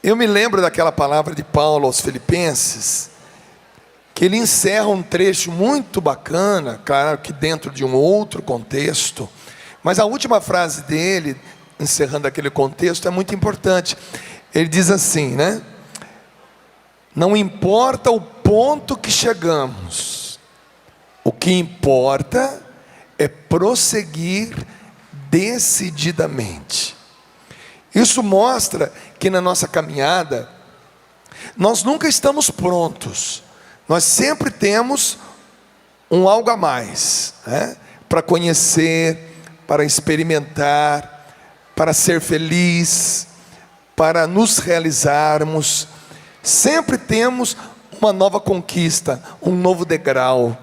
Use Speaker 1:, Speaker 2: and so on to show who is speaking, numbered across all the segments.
Speaker 1: Eu me lembro daquela palavra de Paulo aos Filipenses, que ele encerra um trecho muito bacana, claro que dentro de um outro contexto, mas a última frase dele, encerrando aquele contexto, é muito importante. Ele diz assim, né? Não importa o ponto que chegamos, o que importa é prosseguir decididamente. Isso mostra que na nossa caminhada, nós nunca estamos prontos. Nós sempre temos um algo a mais, né? Para conhecer, para experimentar, para ser feliz, para nos realizarmos. Sempre temos uma nova conquista, um novo degrau.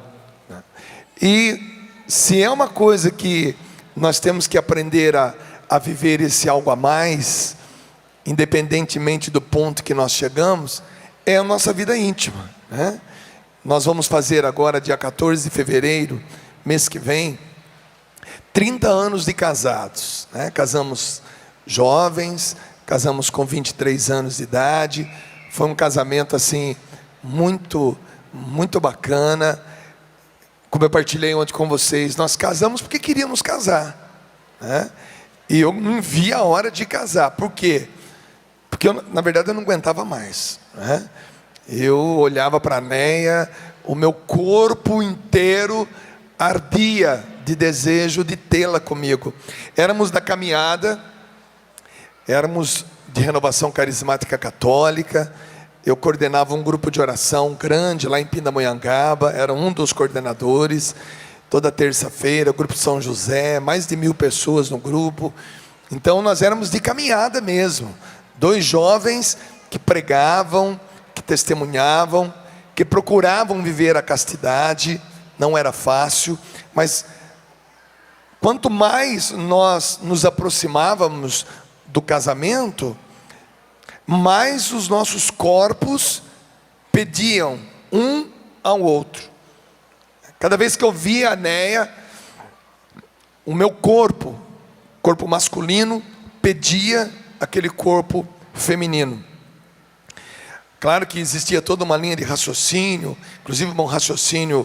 Speaker 1: E se é uma coisa que nós temos que aprender a viver esse algo a mais, independentemente do ponto que nós chegamos, é a nossa vida íntima, né? Nós vamos fazer agora, dia 14 de fevereiro, mês que vem, 30 anos de casados, né? Casamos jovens, casamos com 23 anos de idade. Foi um casamento assim, muito bacana. Como eu partilhei ontem com vocês, nós casamos porque queríamos casar, né? E eu não via a hora de casar. Por quê? Porque na verdade eu não aguentava mais, né? Eu olhava para a Neia, o meu corpo inteiro ardia de desejo de tê-la comigo. Éramos da caminhada, éramos de Renovação Carismática Católica. Eu coordenava um grupo de oração grande lá em Pindamonhangaba, era um dos coordenadores. Toda terça-feira, o grupo São José, mais de 1000 pessoas no grupo. Então nós éramos de caminhada mesmo, 2 jovens que pregavam, que testemunhavam, que procuravam viver a castidade. Não era fácil, mas quanto mais nós nos aproximávamos do casamento, mais os nossos corpos pediam um ao outro. Cada vez que eu via a Neia, o meu corpo masculino, pedia aquele corpo feminino. Claro que existia toda uma linha de raciocínio, inclusive um raciocínio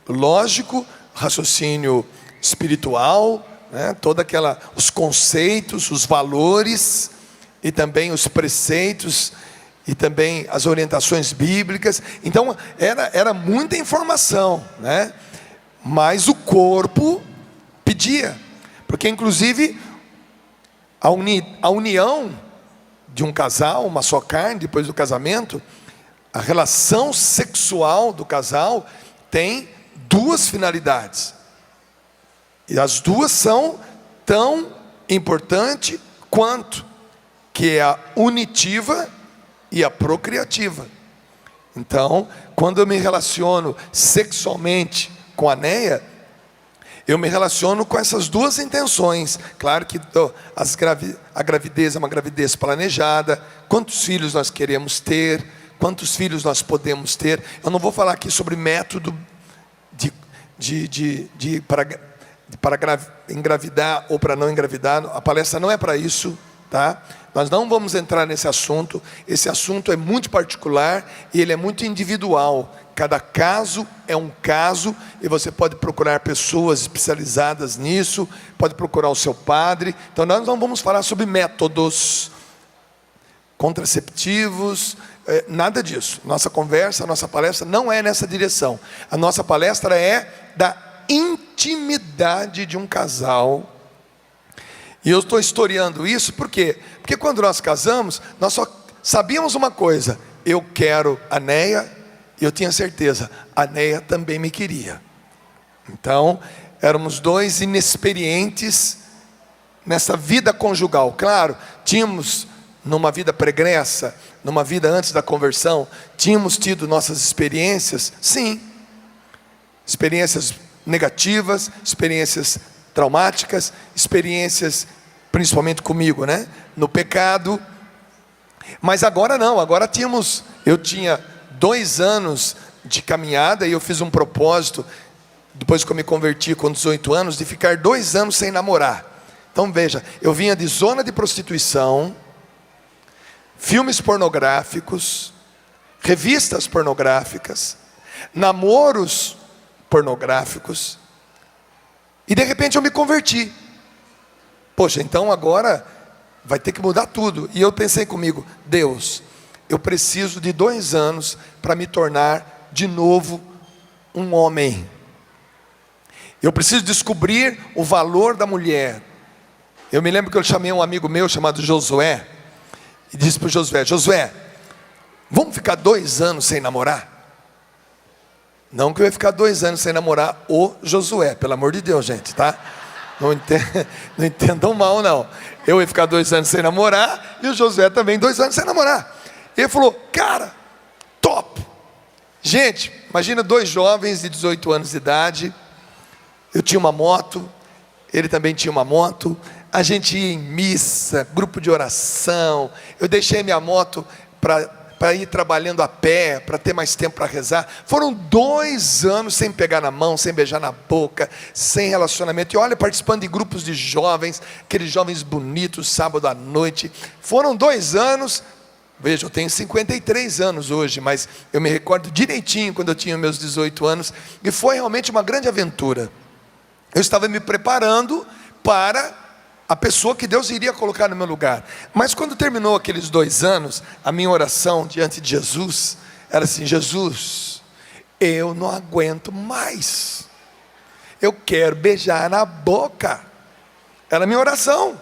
Speaker 1: lógico, raciocínio espiritual, né? Os conceitos, os valores, e também os preceitos, e também as orientações bíblicas. Então era muita informação, né? Mas o corpo pedia, porque inclusive a união de um casal, uma só carne, depois do casamento, a relação sexual do casal tem 2 finalidades, e as 2 são tão importantes quanto, que é a unitiva e a procriativa. Então, quando eu me relaciono sexualmente com a Neia, eu me relaciono com essas 2 intenções. Claro que a gravidez é uma gravidez planejada. Quantos filhos nós queremos ter? Quantos filhos nós podemos ter? Eu não vou falar aqui sobre método para engravidar ou para não engravidar. A palestra não é para isso, tá? Nós não vamos entrar nesse assunto. Esse assunto é muito particular e ele é muito individual. Cada caso é um caso, e você pode procurar pessoas especializadas nisso, pode procurar o seu padre. Então nós não vamos falar sobre métodos contraceptivos, nada disso. Nossa conversa, a nossa palestra não é nessa direção. A nossa palestra é da intimidade de um casal. E eu estou historiando isso, por quê? Porque quando nós casamos, nós só sabíamos uma coisa: eu quero a Neia, e eu tinha certeza, a Neia também me queria. Então, éramos 2 inexperientes nessa vida conjugal. Claro, tínhamos numa vida pregressa, numa vida antes da conversão, tínhamos tido nossas experiências, sim. Experiências negativas, experiências traumáticas, experiências, principalmente comigo, né? No pecado. Mas agora não, agora eu tinha 2 anos de caminhada, e eu fiz um propósito, depois que eu me converti com 18 anos, de ficar 2 anos sem namorar. Então veja, eu vinha de zona de prostituição, filmes pornográficos, revistas pornográficas, namoros pornográficos, e de repente eu me converti. Poxa, então agora vai ter que mudar tudo. E eu pensei comigo, Deus, eu preciso de 2 anos para me tornar de novo um homem. Eu preciso descobrir o valor da mulher. Eu me lembro que eu chamei um amigo meu chamado Josué, e disse para o Josué, Josué, vamos ficar 2 anos sem namorar? Não que eu ia ficar 2 anos sem namorar o Josué, pelo amor de Deus, gente, tá? Não entendam mal, não. Eu ia ficar 2 anos sem namorar, e o Josué também 2 anos sem namorar. Ele falou, cara, top. Gente, imagina 2 jovens de 18 anos de idade. Eu tinha uma moto, ele também tinha uma moto. A gente ia em missa, grupo de oração. Eu deixei minha moto para ir trabalhando a pé, para ter mais tempo para rezar. Foram 2 anos sem pegar na mão, sem beijar na boca, sem relacionamento. E olha, participando de grupos de jovens, aqueles jovens bonitos, sábado à noite. Foram 2 anos. Veja, eu tenho 53 anos hoje, mas eu me recordo direitinho quando eu tinha meus 18 anos. E foi realmente uma grande aventura. Eu estava me preparando para a pessoa que Deus iria colocar no meu lugar. Mas quando terminou aqueles 2 anos, a minha oração diante de Jesus era assim, Jesus, eu não aguento mais. Eu quero beijar na boca. Era a minha oração.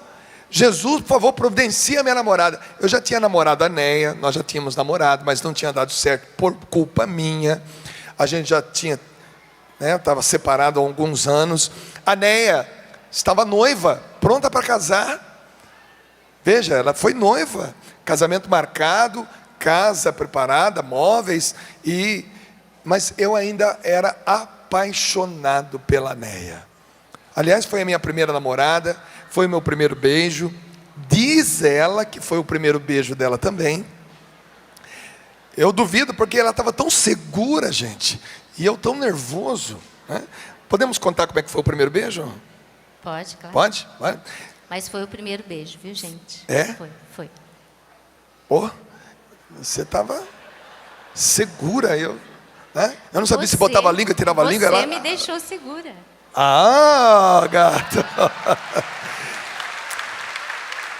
Speaker 1: Jesus, por favor, providencia a minha namorada. Eu já tinha namorado a Neia, nós já tínhamos namorado, mas não tinha dado certo por culpa minha. A gente já tinha, estava separado há alguns anos. A Neia estava noiva, pronta para casar. Veja, ela foi noiva, casamento marcado, casa preparada, móveis, mas eu ainda era apaixonado pela Neia. Aliás, foi a minha primeira namorada, foi o meu primeiro beijo. Diz ela que foi o primeiro beijo dela também. Eu duvido, porque ela estava tão segura, gente, e eu tão nervoso, né? Podemos contar como é que foi o primeiro beijo?
Speaker 2: Pode, claro.
Speaker 1: Pode? Vai.
Speaker 2: Mas foi o primeiro beijo, viu, gente?
Speaker 1: É?
Speaker 2: Foi.
Speaker 1: Pô, você estava segura, eu não sabia se botava a língua, tirava a língua.
Speaker 2: Você me deixou segura.
Speaker 1: Ah, gato.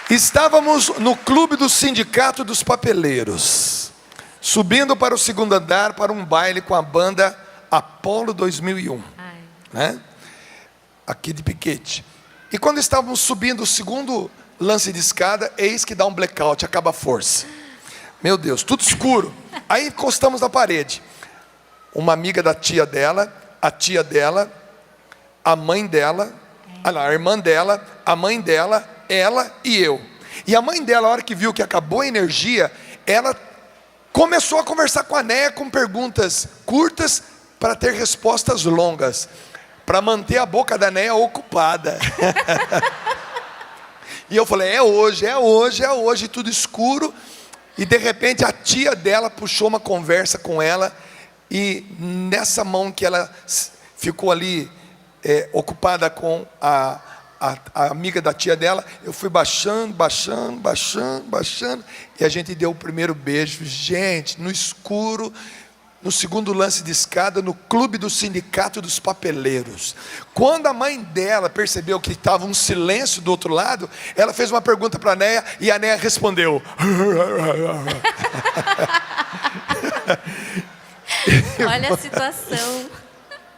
Speaker 1: Estávamos no clube do sindicato dos papeleiros, subindo para o 2º andar para um baile com a banda Apolo 2001, né? Aqui de Piquete. E quando estávamos subindo o 2º lance de escada, eis que dá um blackout, acaba a força. Meu Deus, tudo escuro. Aí encostamos na parede. Uma amiga da tia dela, a tia dela, a mãe dela, a irmã dela, a mãe dela, ela e eu. E a mãe dela, a hora que viu que acabou a energia, ela começou a conversar com a Neia com perguntas curtas para ter respostas longas, para manter a boca da Neia ocupada. E eu falei, é hoje, tudo escuro. E de repente a tia dela puxou uma conversa com ela, e nessa mão que ela ficou ali ocupada com a amiga da tia dela, eu fui baixando, e a gente deu o primeiro beijo, gente, no escuro, no 2º lance de escada, no clube do sindicato dos papeleiros. Quando a mãe dela percebeu que estava um silêncio do outro lado, ela fez uma pergunta para a Neia, e a Neia respondeu.
Speaker 2: Olha a situação.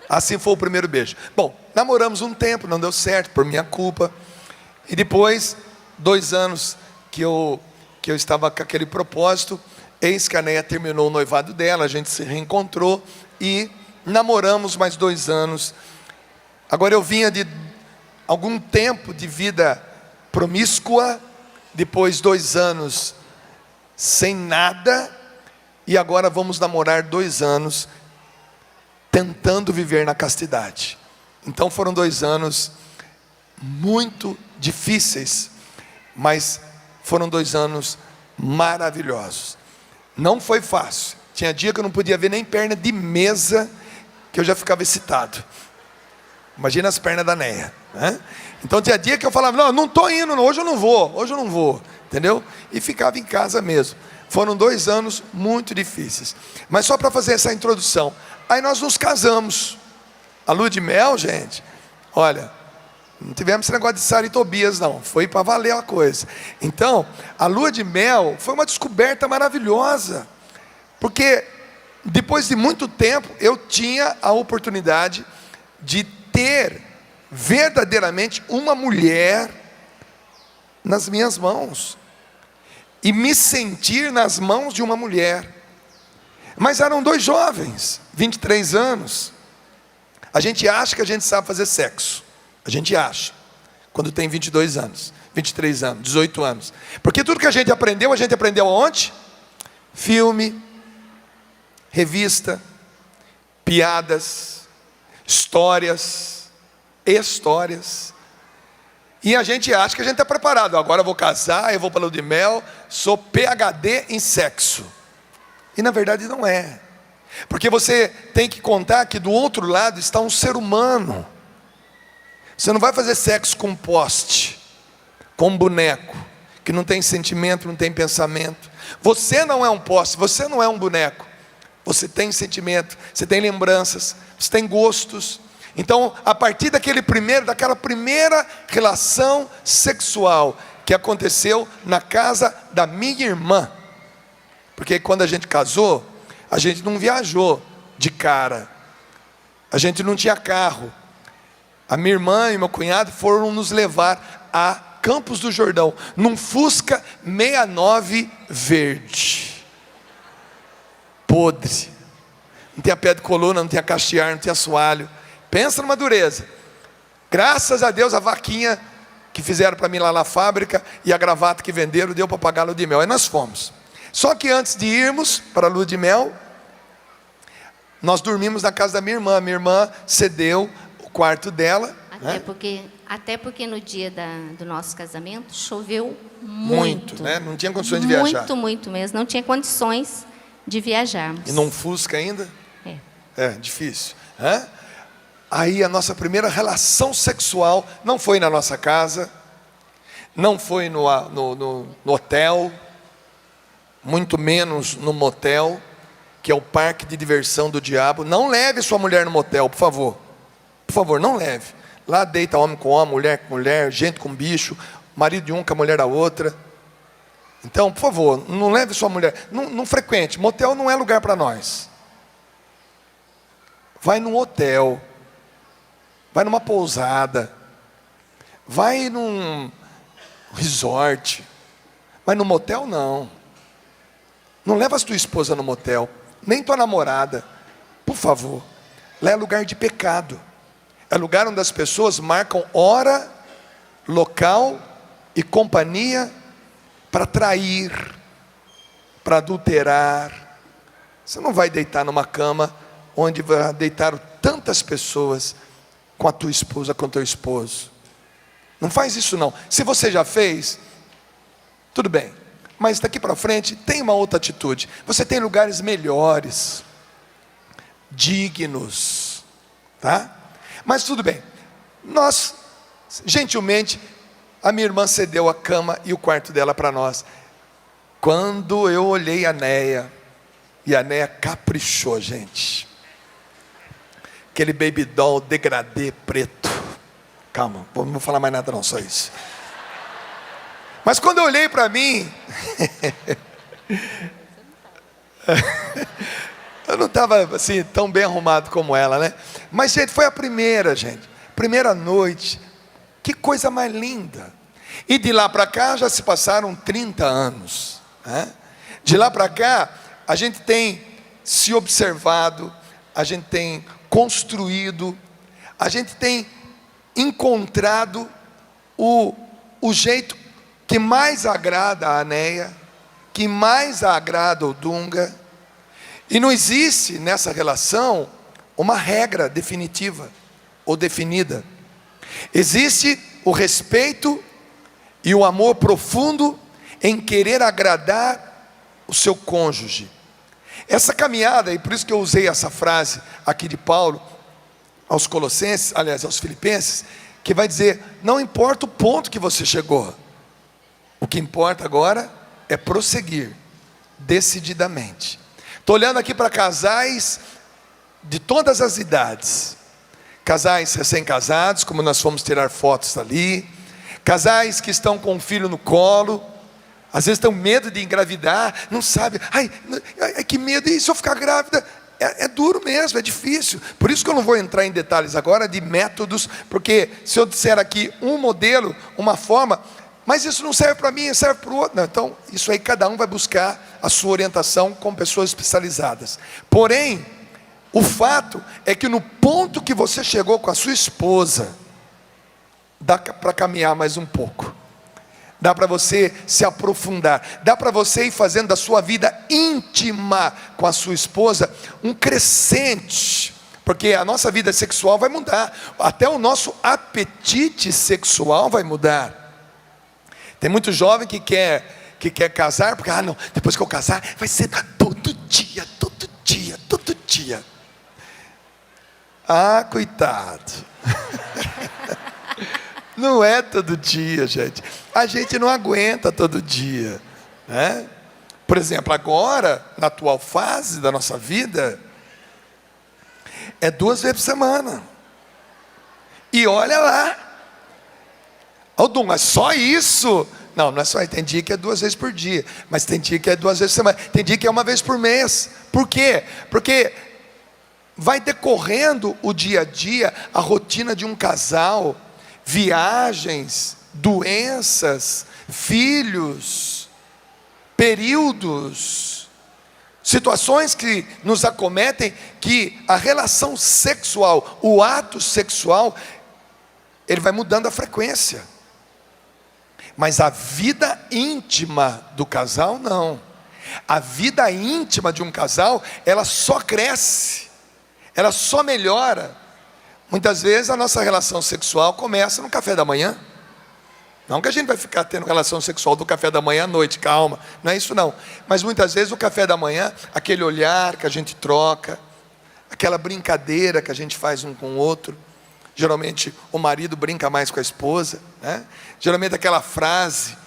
Speaker 1: Assim foi o primeiro beijo. Bom, namoramos um tempo, não deu certo, por minha culpa. E depois, 2 anos que eu estava com aquele propósito, eis que a Neia terminou o noivado dela, a gente se reencontrou e namoramos mais 2 anos. Agora eu vinha de algum tempo de vida promíscua, depois 2 anos sem nada, e agora vamos namorar 2 anos, tentando viver na castidade. Então foram 2 anos muito difíceis, mas foram 2 anos maravilhosos. Não foi fácil. Tinha dia que eu não podia ver nem perna de mesa, que eu já ficava excitado. Imagina as pernas da Neia, né? Então tinha dia que eu falava, não estou indo, hoje eu não vou. entendeu? E ficava em casa mesmo. Foram 2 anos muito difíceis. Mas só para fazer essa introdução. Aí nós nos casamos. A lua de mel, gente, olha, não tivemos esse negócio de Sara e Tobias, não. Foi para valer a coisa. Então, a lua de mel foi uma descoberta maravilhosa. Porque depois de muito tempo, eu tinha a oportunidade de ter verdadeiramente uma mulher nas minhas mãos. E me sentir nas mãos de uma mulher. Mas eram 2 jovens, 23 anos. A gente acha que a gente sabe fazer sexo. A gente acha. Quando tem 22 anos, 23 anos, 18 anos. Porque tudo que a gente aprendeu aonde? Filme, revista, piadas, histórias. E a gente acha que a gente está preparado. Agora eu vou casar, eu vou para a lua de mel, sou PhD em sexo. E na verdade não é. Porque você tem que contar que do outro lado está um ser humano. Você não vai fazer sexo com um poste, com um boneco, que não tem sentimento, não tem pensamento. Você não é um poste, você não é um boneco. Você tem sentimento, você tem lembranças, você tem gostos. Então, a partir daquela primeira relação sexual que aconteceu na casa da minha irmã. Porque quando a gente casou, a gente não viajou de cara. A gente não tinha carro. A minha irmã e meu cunhado foram nos levar a Campos do Jordão, num Fusca 69 verde. Podre. Não tinha pé de coluna, não tinha castear, não tinha assoalho. Pensa numa dureza. Graças a Deus a vaquinha que fizeram para mim lá na fábrica e a gravata que venderam deu para pagar a lua de mel. Aí nós fomos. Só que antes de irmos para a lua de mel, nós dormimos na casa da minha irmã. Minha irmã cedeu o quarto dela.
Speaker 2: Até porque no dia do nosso casamento choveu muito.
Speaker 1: Né? Não tinha condições de viajar.
Speaker 2: Muito mesmo. Não tinha condições de viajarmos.
Speaker 1: E num Fusca ainda?
Speaker 2: É.
Speaker 1: Difícil. Aí a nossa primeira relação sexual não foi na nossa casa, não foi no hotel, muito menos no motel, que é o parque de diversão do diabo. Não leve sua mulher no motel, por favor. Por favor, não leve. Lá deita homem com homem, mulher com mulher, gente com bicho, marido de um com a mulher da outra. Então, por favor, não leve sua mulher. Não frequente. Motel não é lugar para nós. Vai num hotel. Vai numa pousada. Vai num resort. Mas no motel não. Não leva a tua esposa no motel. Nem tua namorada. Por favor. Lá é lugar de pecado. É lugar onde as pessoas marcam hora, local e companhia para trair, para adulterar. Você não vai deitar numa cama onde vai deitar tantas pessoas com a tua esposa, com o teu esposo. Não faz isso não. Se você já fez, tudo bem. Mas daqui para frente tem uma outra atitude. Você tem lugares melhores, dignos, tá? Mas tudo bem. Nós, gentilmente, a minha irmã cedeu a cama e o quarto dela para nós. Quando eu olhei a Neia, e a Neia caprichou, gente. Aquele baby doll degradê preto. Calma, não vou falar mais nada não, só isso. Mas quando eu olhei para mim, eu não estava assim tão bem arrumado como ela, né? Mas gente, foi a primeira, gente. Primeira noite. Que coisa mais linda. E de lá para cá já se passaram 30 anos. Né? De lá para cá, a gente tem se observado, a gente tem construído, a gente tem encontrado o jeito que mais agrada a Anéia, que mais agrada o Dunga. E não existe nessa relação uma regra definitiva ou definida. Existe o respeito e o amor profundo em querer agradar o seu cônjuge. Essa caminhada, e por isso que eu usei essa frase aqui de Paulo aos Colossenses, aliás, aos Filipenses, que vai dizer: não importa o ponto que você chegou, O que importa agora é prosseguir decididamente. Estou olhando aqui para casais de todas as idades. Casais recém-casados, como nós fomos tirar fotos ali. Casais que estão com um filho no colo. Às vezes estão com medo de engravidar, não sabe. Ai, que medo, e se eu ficar grávida? É duro mesmo, é difícil. Por isso que eu não vou entrar em detalhes agora de métodos, porque se eu disser aqui um modelo, uma forma, mas isso não serve para mim, serve para o outro. Não, então, isso aí cada um vai buscar a sua orientação com pessoas especializadas. Porém, o fato é que no ponto que você chegou com a sua esposa, dá para caminhar mais um pouco. Dá para você se aprofundar. Dá para você ir fazendo da sua vida íntima com a sua esposa um crescente. Porque a nossa vida sexual vai mudar. Até o nosso apetite sexual vai mudar. Tem muito jovem que quer casar, porque, não, depois que eu casar, vai ser todo dia, todo dia, todo dia. Coitado. Não é todo dia, gente. A gente não aguenta todo dia, né? Por exemplo, agora, na atual fase da nossa vida, é 2 vezes por semana. E olha lá. Dum, é só isso? Não, não é só isso. Tem dia que é 2 vezes por dia. Mas tem dia que é 2 vezes por semana. Tem dia que é 1 vez por mês. Por quê? Porque vai decorrendo o dia a dia, a rotina de um casal. Viagens, doenças, filhos, períodos, situações que nos acometem, que a relação sexual, o ato sexual, ele vai mudando a frequência. Mas a vida íntima do casal, não. A vida íntima de um casal, ela só cresce, ela só melhora. Muitas vezes a nossa relação sexual começa no café da manhã. Não que a gente vai ficar tendo relação sexual do café da manhã à noite, calma, não é isso não. Mas muitas vezes o café da manhã, aquele olhar que a gente troca, aquela brincadeira que a gente faz um com o outro. Geralmente o marido brinca mais com a esposa, né? Geralmente aquela frase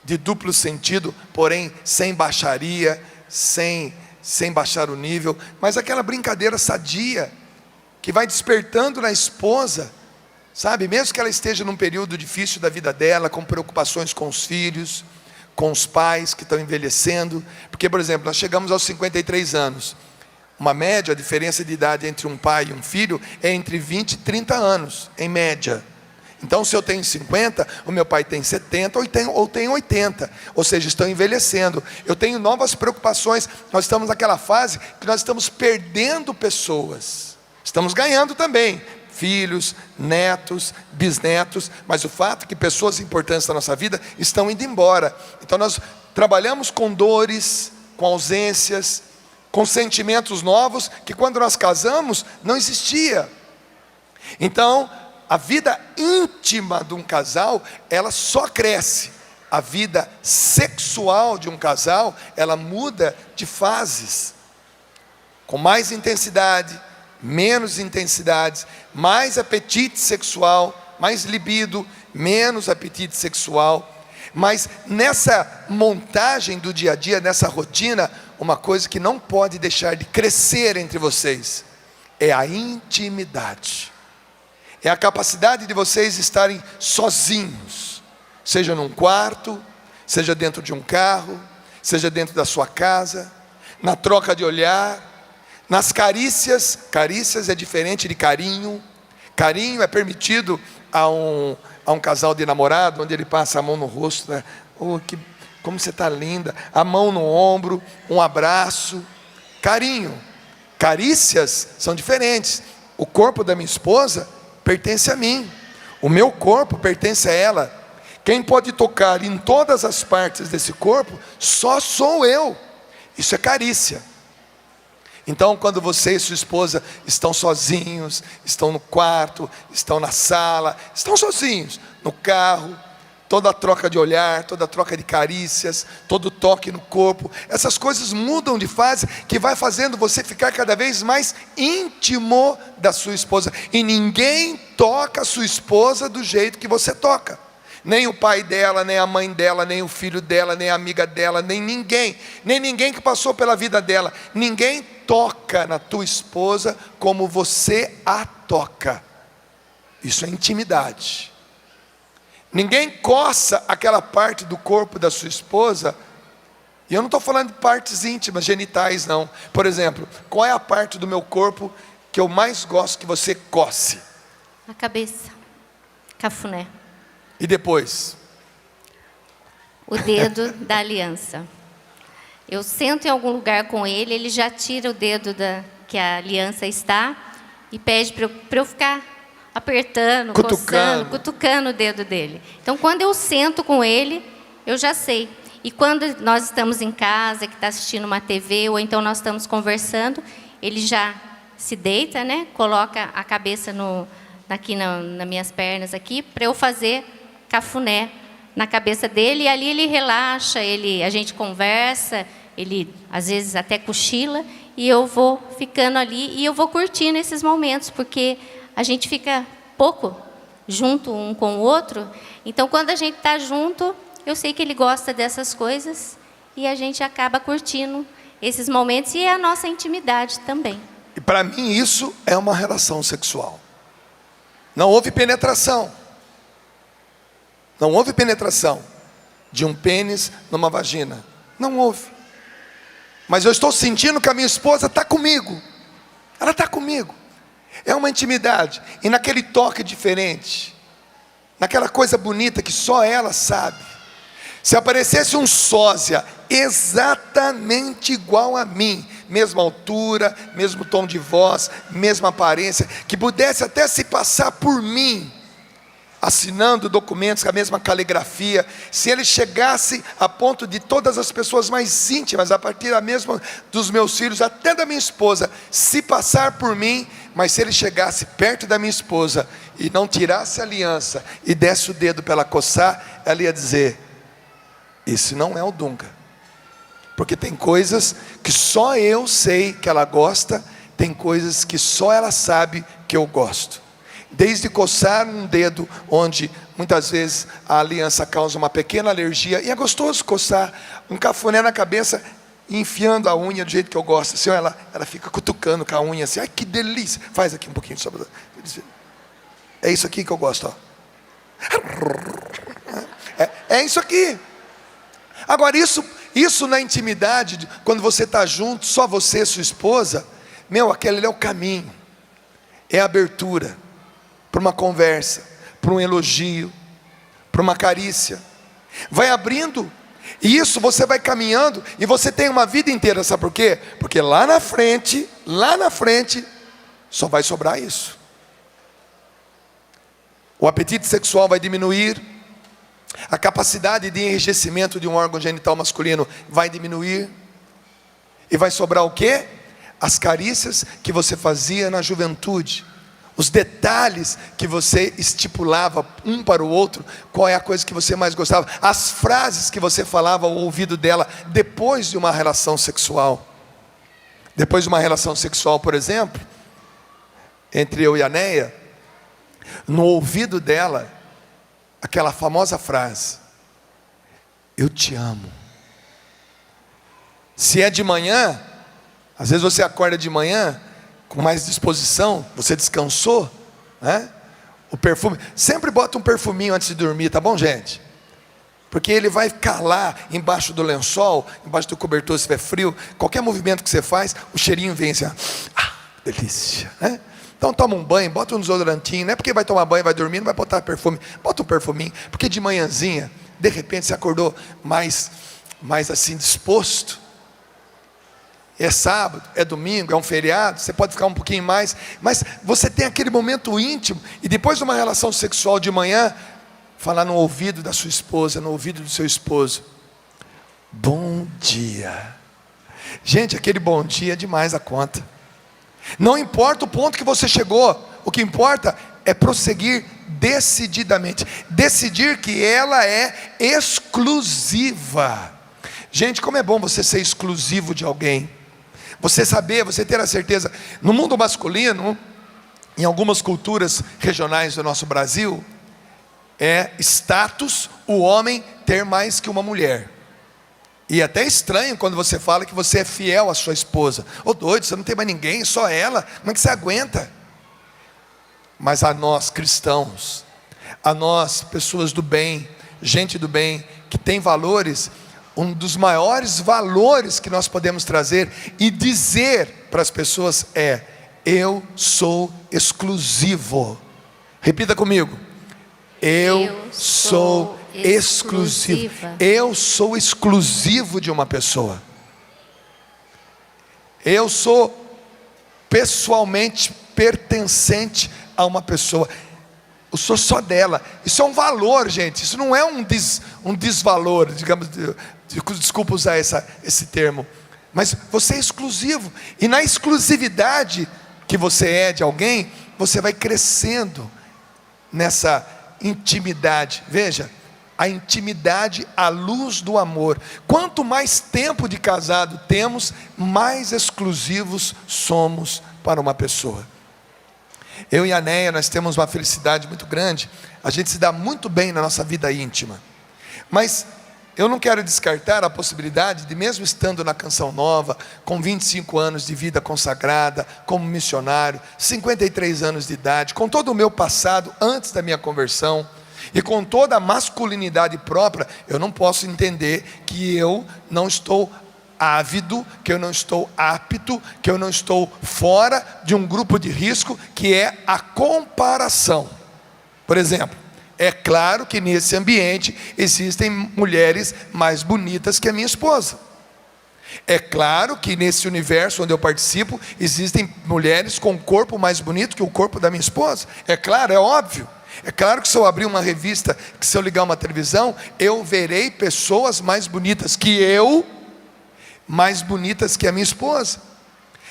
Speaker 1: de duplo sentido, porém sem baixaria, sem baixar o nível, mas aquela brincadeira sadia, que vai despertando na esposa, sabe, mesmo que ela esteja num período difícil da vida dela, com preocupações com os filhos, com os pais que estão envelhecendo, porque, por exemplo, nós chegamos aos 53 anos, uma média, a diferença de idade entre um pai e um filho, é entre 20 e 30 anos, em média. Então, se eu tenho 50, o meu pai tem 70 ou tem 80, ou seja, estão envelhecendo. Eu tenho novas preocupações, nós estamos naquela fase que nós estamos perdendo pessoas. Estamos ganhando também, filhos, netos, bisnetos, mas o fato é que pessoas importantes da nossa vida estão indo embora. Então nós trabalhamos com dores, com ausências, com sentimentos novos, que quando nós casamos, não existia. Então, a vida íntima de um casal, ela só cresce. A vida sexual de um casal, ela muda de fases, com mais intensidade, menos intensidades, mais apetite sexual, mais libido, menos apetite sexual. Mas nessa montagem do dia a dia, nessa rotina, uma coisa que não pode deixar de crescer entre vocês é a intimidade. É a capacidade de vocês estarem sozinhos, seja num quarto, seja dentro de um carro, seja dentro da sua casa, na troca de olhar, nas carícias. Carícias é diferente de carinho. Carinho é permitido a um casal de namorado, onde ele passa a mão no rosto, né? Como você está linda. A mão no ombro, um abraço. Carinho. Carícias são diferentes. O corpo da minha esposa pertence a mim. O meu corpo pertence a ela. Quem pode tocar em todas as partes desse corpo, só sou eu. Isso é carícia. Então, quando você e sua esposa estão sozinhos, estão no quarto, estão na sala, estão sozinhos, no carro, toda a troca de olhar, toda a troca de carícias, todo toque no corpo, essas coisas mudam de fase, que vai fazendo você ficar cada vez mais íntimo da sua esposa. E ninguém toca a sua esposa do jeito que você toca. Nem o pai dela, nem a mãe dela, nem o filho dela, nem a amiga dela, nem ninguém que passou pela vida dela. Ninguém toca na tua esposa como você a toca. Isso é intimidade. Ninguém coça aquela parte do corpo da sua esposa. E eu não estou falando de partes íntimas, genitais não. Por exemplo, qual é a parte do meu corpo que eu mais gosto que você coce?
Speaker 2: A cabeça, cafuné.
Speaker 1: E depois?
Speaker 2: O dedo da aliança. Eu sento em algum lugar com ele, ele já tira o dedo que a aliança está e pede para eu ficar apertando, coçando, cutucando o dedo dele. Então, quando eu sento com ele, eu já sei. E quando nós estamos em casa, que está assistindo uma TV, ou então nós estamos conversando, ele já se deita, né? Coloca a cabeça aqui nas minhas pernas, aqui, para eu fazer cafuné na cabeça dele. E ali ele relaxa, a gente conversa, ele às vezes até cochila, e eu vou ficando ali, e eu vou curtindo esses momentos, porque a gente fica pouco junto um com o outro. Então, quando a gente está junto, eu sei que ele gosta dessas coisas, e a gente acaba curtindo esses momentos, e é a nossa intimidade também.
Speaker 1: E para mim isso é uma relação sexual. Não houve penetração. Não houve penetração de um pênis numa vagina. Não houve. Mas eu estou sentindo que a minha esposa está comigo. Ela está comigo. É uma intimidade. E naquele toque diferente, naquela coisa bonita que só ela sabe. Se aparecesse um sósia exatamente igual a mim, mesma altura, mesmo tom de voz, mesma aparência, que pudesse até se passar por mim, assinando documentos com a mesma caligrafia, se ele chegasse a ponto de todas as pessoas mais íntimas, a partir da mesma dos meus filhos, até da minha esposa, se passar por mim, mas se ele chegasse perto da minha esposa e não tirasse a aliança e desse o dedo para ela coçar, ela ia dizer: esse não é o Dunga. Porque tem coisas que só eu sei que ela gosta, tem coisas que só ela sabe que eu gosto. Desde coçar um dedo, onde muitas vezes a aliança causa uma pequena alergia, e é gostoso coçar um cafuné na cabeça, enfiando a unha do jeito que eu gosto. Assim, ela fica cutucando com a unha, assim, ai que delícia. Faz aqui um pouquinho só. É isso aqui que eu gosto, ó. É isso aqui. Agora isso na intimidade, quando você está junto, só você e sua esposa, aquele é o caminho, é a abertura para uma conversa, para um elogio, para uma carícia. Vai abrindo, e isso você vai caminhando, e você tem uma vida inteira, sabe por quê? Porque lá na frente, só vai sobrar isso. O apetite sexual vai diminuir, a capacidade de enrijecimento de um órgão genital masculino vai diminuir, e vai sobrar o quê? As carícias que você fazia na juventude, os detalhes que você estipulava um para o outro, qual é a coisa que você mais gostava, as frases que você falava ao ouvido dela depois de uma relação sexual. Depois de uma relação sexual, por exemplo, entre eu e a Neia, no ouvido dela, aquela famosa frase: eu te amo. Se é de manhã, às vezes você acorda de manhã com mais disposição, você descansou, né? O perfume, sempre bota um perfuminho antes de dormir, tá bom, gente? Porque ele vai calar embaixo do lençol, embaixo do cobertor se tiver frio. Qualquer movimento que você faz, o cheirinho vem assim, delícia, né? Então toma um banho, bota um desodorantinho. Não é porque vai tomar banho, vai dormir, não vai botar perfume. Bota um perfuminho, porque de manhãzinha, de repente você acordou mais assim disposto. É sábado, é domingo, é um feriado, você pode ficar um pouquinho mais, mas você tem aquele momento íntimo, e depois de uma relação sexual de manhã, falar no ouvido da sua esposa, no ouvido do seu esposo: bom dia. Gente, aquele bom dia é demais a conta. Não importa o ponto que você chegou, o que importa é prosseguir decididamente, decidir que ela é exclusiva. Gente, como é bom você ser exclusivo de alguém, você saber, você ter a certeza. No mundo masculino, em algumas culturas regionais do nosso Brasil, é status o homem ter mais que uma mulher. E é até estranho quando você fala que você é fiel à sua esposa. Ô doido, você não tem mais ninguém, só ela, como é que você aguenta? Mas a nós cristãos, a nós pessoas do bem, gente do bem, que tem valores, um dos maiores valores que nós podemos trazer e dizer para as pessoas é: eu sou exclusivo. Repita comigo: eu sou exclusivo. Eu sou exclusivo de uma pessoa. Eu sou pessoalmente pertencente a uma pessoa. Eu sou só dela. Isso é um valor, gente. Isso não é um desvalor, digamos. Desculpa usar esse termo. Mas você é exclusivo. E na exclusividade que você é de alguém, você vai crescendo nessa intimidade. Veja, a intimidade à luz do amor. Quanto mais tempo de casado temos, mais exclusivos somos para uma pessoa. Eu e a Neia, nós temos uma felicidade muito grande. A gente se dá muito bem na nossa vida íntima. Mas eu não quero descartar a possibilidade de, mesmo estando na Canção Nova, com 25 anos de vida consagrada, como missionário, 53 anos de idade, com todo o meu passado antes da minha conversão, e com toda a masculinidade própria, eu não posso entender que eu não estou ávido, que eu não estou apto, que eu não estou fora de um grupo de risco, que é a comparação. Por exemplo, é claro que nesse ambiente existem mulheres mais bonitas que a minha esposa. É claro que nesse universo onde eu participo, existem mulheres com um corpo mais bonito que o corpo da minha esposa. É claro, é óbvio. É claro que se eu abrir uma revista, que se eu ligar uma televisão, eu verei pessoas mais bonitas que eu, mais bonitas que a minha esposa.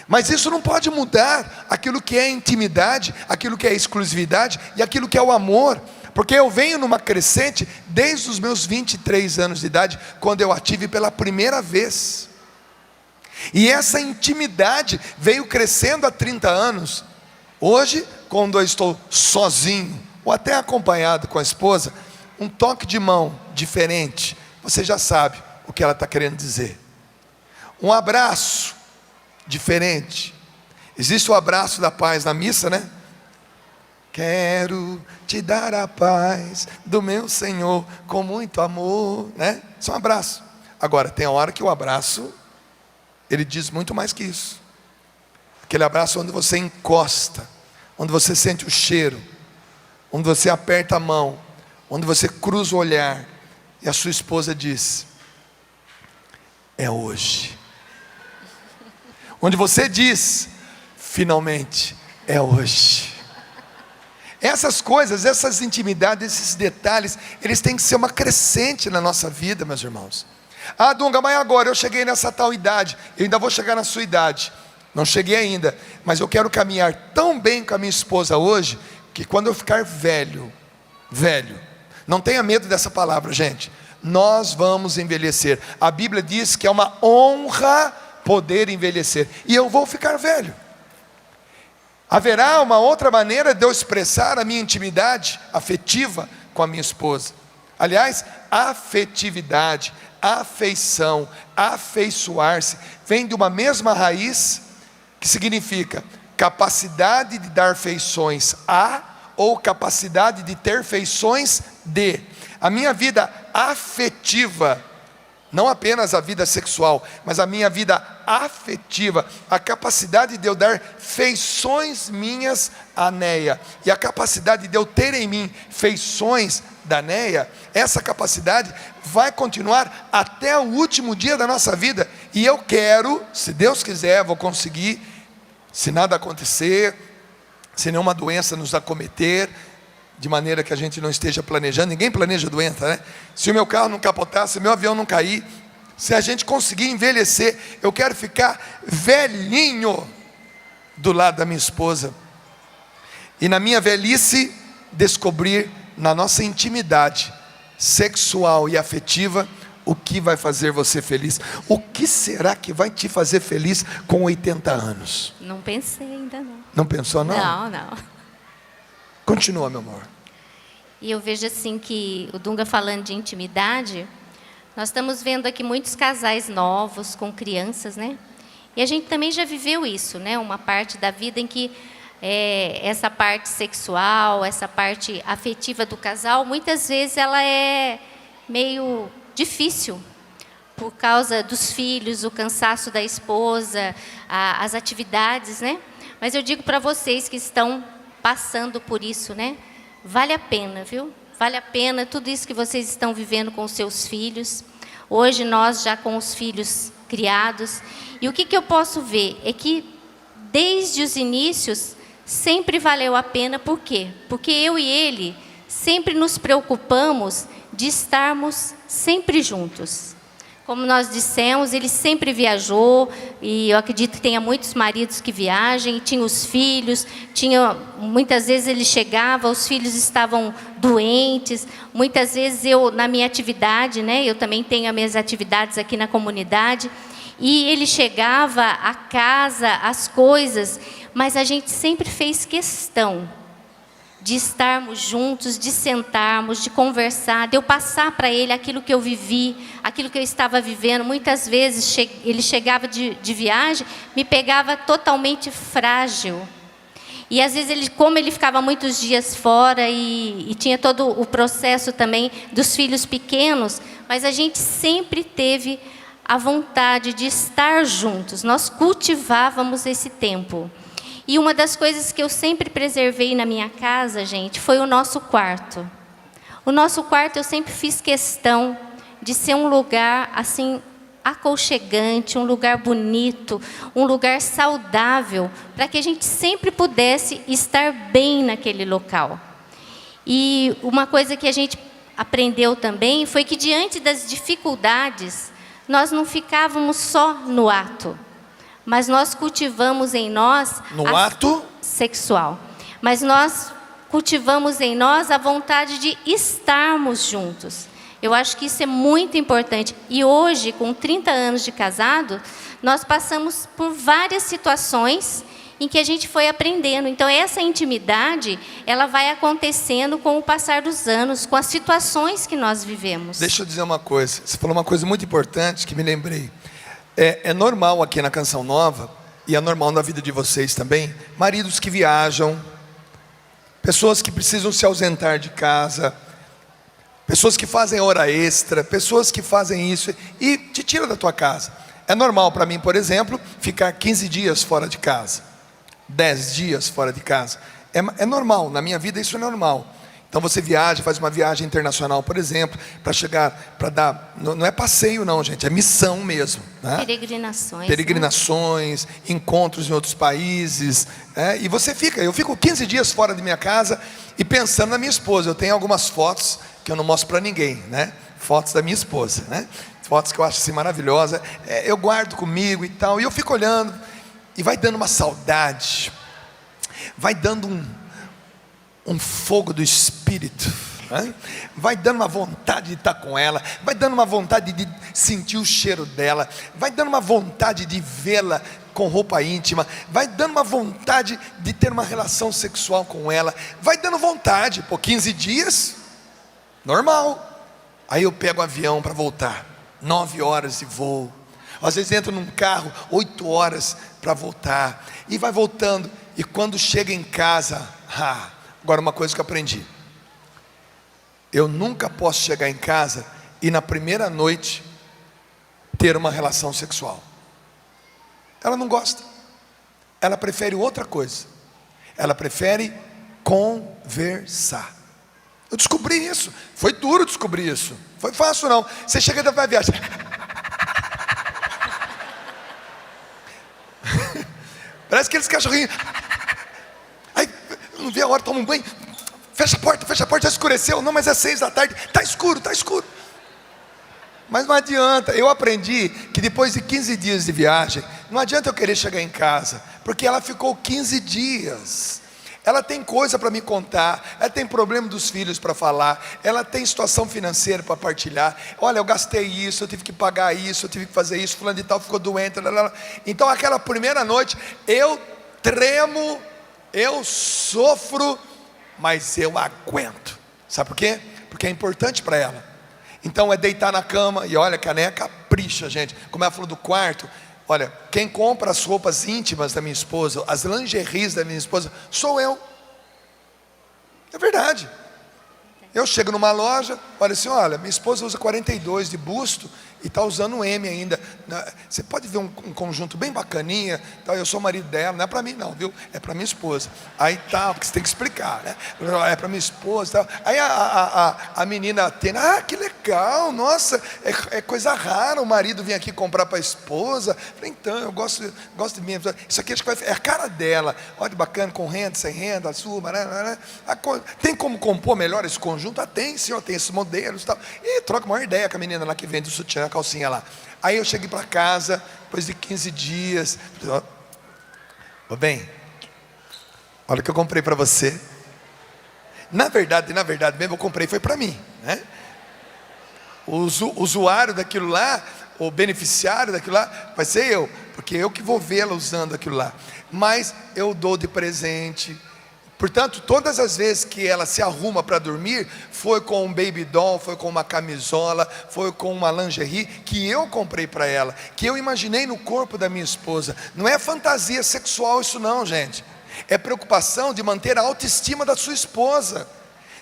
Speaker 1: Mas isso não pode mudar aquilo que é intimidade, aquilo que é exclusividade e aquilo que é o amor. Porque eu venho numa crescente desde os meus 23 anos de idade, quando eu a tive pela primeira vez. E essa intimidade veio crescendo há 30 anos. Hoje, quando eu estou sozinho, ou até acompanhado com a esposa, um toque de mão diferente, você já sabe o que ela está querendo dizer. Um abraço diferente. Existe o abraço da paz na missa, né? Quero te dar a paz do meu Senhor com muito amor, né? Isso é um abraço. Agora, tem a hora que o abraço, ele diz muito mais que isso. Aquele abraço onde você encosta, onde você sente o cheiro, onde você aperta a mão, onde você cruza o olhar, e a sua esposa diz: é hoje. Onde você diz: finalmente, é hoje. Essas coisas, essas intimidades, esses detalhes, eles têm que ser uma crescente na nossa vida, meus irmãos. Ah, Dunga, mas agora eu cheguei nessa tal idade, eu ainda vou chegar na sua idade. Não cheguei ainda, mas eu quero caminhar tão bem com a minha esposa hoje, que quando eu ficar velho, não tenha medo dessa palavra, gente, nós vamos envelhecer. A Bíblia diz que é uma honra poder envelhecer, e eu vou ficar velho. Haverá uma outra maneira de eu expressar a minha intimidade afetiva com a minha esposa. Aliás, afetividade, afeição, afeiçoar-se, vem de uma mesma raiz, que significa capacidade de dar feições a, ou capacidade de ter feições de. A minha vida afetiva, não apenas a vida sexual, mas a minha vida afetiva, a capacidade de eu dar feições minhas à Neia, e a capacidade de eu ter em mim feições da Neia, essa capacidade vai continuar até o último dia da nossa vida. E eu quero, se Deus quiser, vou conseguir, se nada acontecer, se nenhuma doença nos acometer, de maneira que a gente não esteja planejando. Ninguém planeja doença, né? Se o meu carro não capotar, se o meu avião não cair, se a gente conseguir envelhecer, eu quero ficar velhinho do lado da minha esposa, e na minha velhice descobrir na nossa intimidade sexual e afetiva o que vai fazer você feliz. O que será que vai te fazer feliz com 80 anos?
Speaker 2: Não pensei ainda não.
Speaker 1: Não pensou não?
Speaker 2: Não.
Speaker 1: Continua, meu amor.
Speaker 2: E eu vejo assim que o Dunga falando de intimidade, nós estamos vendo aqui muitos casais novos com crianças, né? E a gente também já viveu isso, né? Uma parte da vida em que essa parte sexual, essa parte afetiva do casal, muitas vezes ela é meio difícil por causa dos filhos, o cansaço da esposa, as atividades, né? Mas eu digo para vocês que estão passando por isso, né? Vale a pena, viu? Vale a pena tudo isso que vocês estão vivendo com os seus filhos. Hoje nós já com os filhos criados. E o que eu posso ver é que desde os inícios sempre valeu a pena. Por quê? Porque eu e ele sempre nos preocupamos de estarmos sempre juntos. Como nós dissemos, ele sempre viajou, e eu acredito que tenha muitos maridos que viajem, e tinha os filhos, muitas vezes ele chegava, os filhos estavam doentes, muitas vezes eu, na minha atividade, né, eu também tenho as minhas atividades aqui na comunidade, e ele chegava, a casa, as coisas, mas a gente sempre fez questão de estarmos juntos, de sentarmos, de conversar, de eu passar para ele aquilo que eu vivi, aquilo que eu estava vivendo. Muitas vezes ele chegava de viagem, me pegava totalmente frágil. E às vezes, como ele ficava muitos dias fora e tinha todo o processo também dos filhos pequenos, mas a gente sempre teve a vontade de estar juntos. Nós cultivávamos esse tempo. E uma das coisas que eu sempre preservei na minha casa, gente, foi o nosso quarto. O nosso quarto eu sempre fiz questão de ser um lugar assim aconchegante, um lugar bonito, um lugar saudável, para que a gente sempre pudesse estar bem naquele local. E uma coisa que a gente aprendeu também foi que diante das dificuldades, nós não ficávamos só no ato, mas nós cultivamos em nós...
Speaker 1: No ato?
Speaker 2: Sexual. Mas nós cultivamos em nós a vontade de estarmos juntos. Eu acho que isso é muito importante. E hoje, com 30 anos de casado, nós passamos por várias situações em que a gente foi aprendendo. Então, essa intimidade, ela vai acontecendo com o passar dos anos, com as situações que nós vivemos.
Speaker 1: Deixa eu dizer uma coisa. Você falou uma coisa muito importante que me lembrei. É normal aqui na Canção Nova, e é normal na vida de vocês também, maridos que viajam, pessoas que precisam se ausentar de casa, pessoas que fazem hora extra, pessoas que fazem isso e te tira da tua casa. É normal para mim, por exemplo, ficar 15 dias fora de casa, 10 dias fora de casa. É normal, na minha vida isso é normal. Então você viaja, faz uma viagem internacional, por exemplo, para chegar, para dar, não é passeio não, gente, é missão mesmo, né? Peregrinações, né? Encontros em outros países, né? E eu fico 15 dias fora de minha casa e pensando na minha esposa. Eu tenho algumas fotos que eu não mostro para ninguém, né? Fotos da minha esposa, né? Fotos que eu acho assim maravilhosas, eu guardo comigo e tal, e eu fico olhando, e vai dando uma saudade, vai dando um fogo do Espírito, né? Vai dando uma vontade de estar com ela, vai dando uma vontade de sentir o cheiro dela, vai dando uma vontade de vê-la com roupa íntima, vai dando uma vontade de ter uma relação sexual com ela, vai dando vontade, 15 dias, normal. Aí eu pego o avião para voltar, 9 horas de voo, às vezes entro num carro, 8 horas para voltar, e vai voltando, e quando chega em casa, agora uma coisa que eu aprendi, eu nunca posso chegar em casa e na primeira noite ter uma relação sexual. Ela não gosta, ela prefere outra coisa, ela prefere conversar. Eu descobri isso, foi duro descobrir isso, foi fácil não. Você chega da viagem, parece aqueles cachorrinhos, aí não vê a hora, toma um banho, fecha a porta, já escureceu, não, mas é 6 da tarde, está escuro. Mas não adianta, eu aprendi que depois de 15 dias de viagem, não adianta eu querer chegar em casa, porque ela ficou 15 dias, ela tem coisa para me contar, ela tem problema dos filhos para falar, ela tem situação financeira para partilhar. Olha, eu gastei isso, eu tive que pagar isso, eu tive que fazer isso, fulano de tal ficou doente, então aquela primeira noite, eu tremo, eu sofro, mas eu aguento. Sabe por quê? Porque é importante para ela. Então é deitar na cama, e olha que a Néia capricha, gente. Como ela falou do quarto, olha, quem compra as roupas íntimas da minha esposa, as lingeries da minha esposa, sou eu. É verdade. Eu chego numa loja, olha assim, olha, minha esposa usa 42 de busto e está usando um M ainda. Você pode ver um conjunto bem bacaninha, eu sou o marido dela, não é para mim não, viu? É para minha esposa. Aí tá, porque você tem que explicar, né? É para minha esposa, tal. Aí a menina atende, que legal, nossa, é coisa rara o marido vir aqui comprar para a esposa. Falei, então, eu gosto de mim. Isso aqui acho que é a cara dela. Olha, bacana, com renda, sem renda, suma, né? Tem como compor melhor esse conjunto? Tem, senhor, tem esses modelos e tal. E troca uma ideia com a menina lá que vende o sutiã, a calcinha lá. Aí eu cheguei para casa, depois de 15 dias. Bem, olha o que eu comprei para você. Na verdade mesmo, eu comprei foi para mim, né? O usuário daquilo lá, o beneficiário daquilo lá, vai ser eu, porque eu que vou vê-la usando aquilo lá. Mas eu dou de presente. Portanto, todas as vezes que ela se arruma para dormir, foi com um baby doll, foi com uma camisola, foi com uma lingerie que eu comprei para ela, que eu imaginei no corpo da minha esposa. Não é fantasia sexual isso não, gente. É preocupação de manter a autoestima da sua esposa.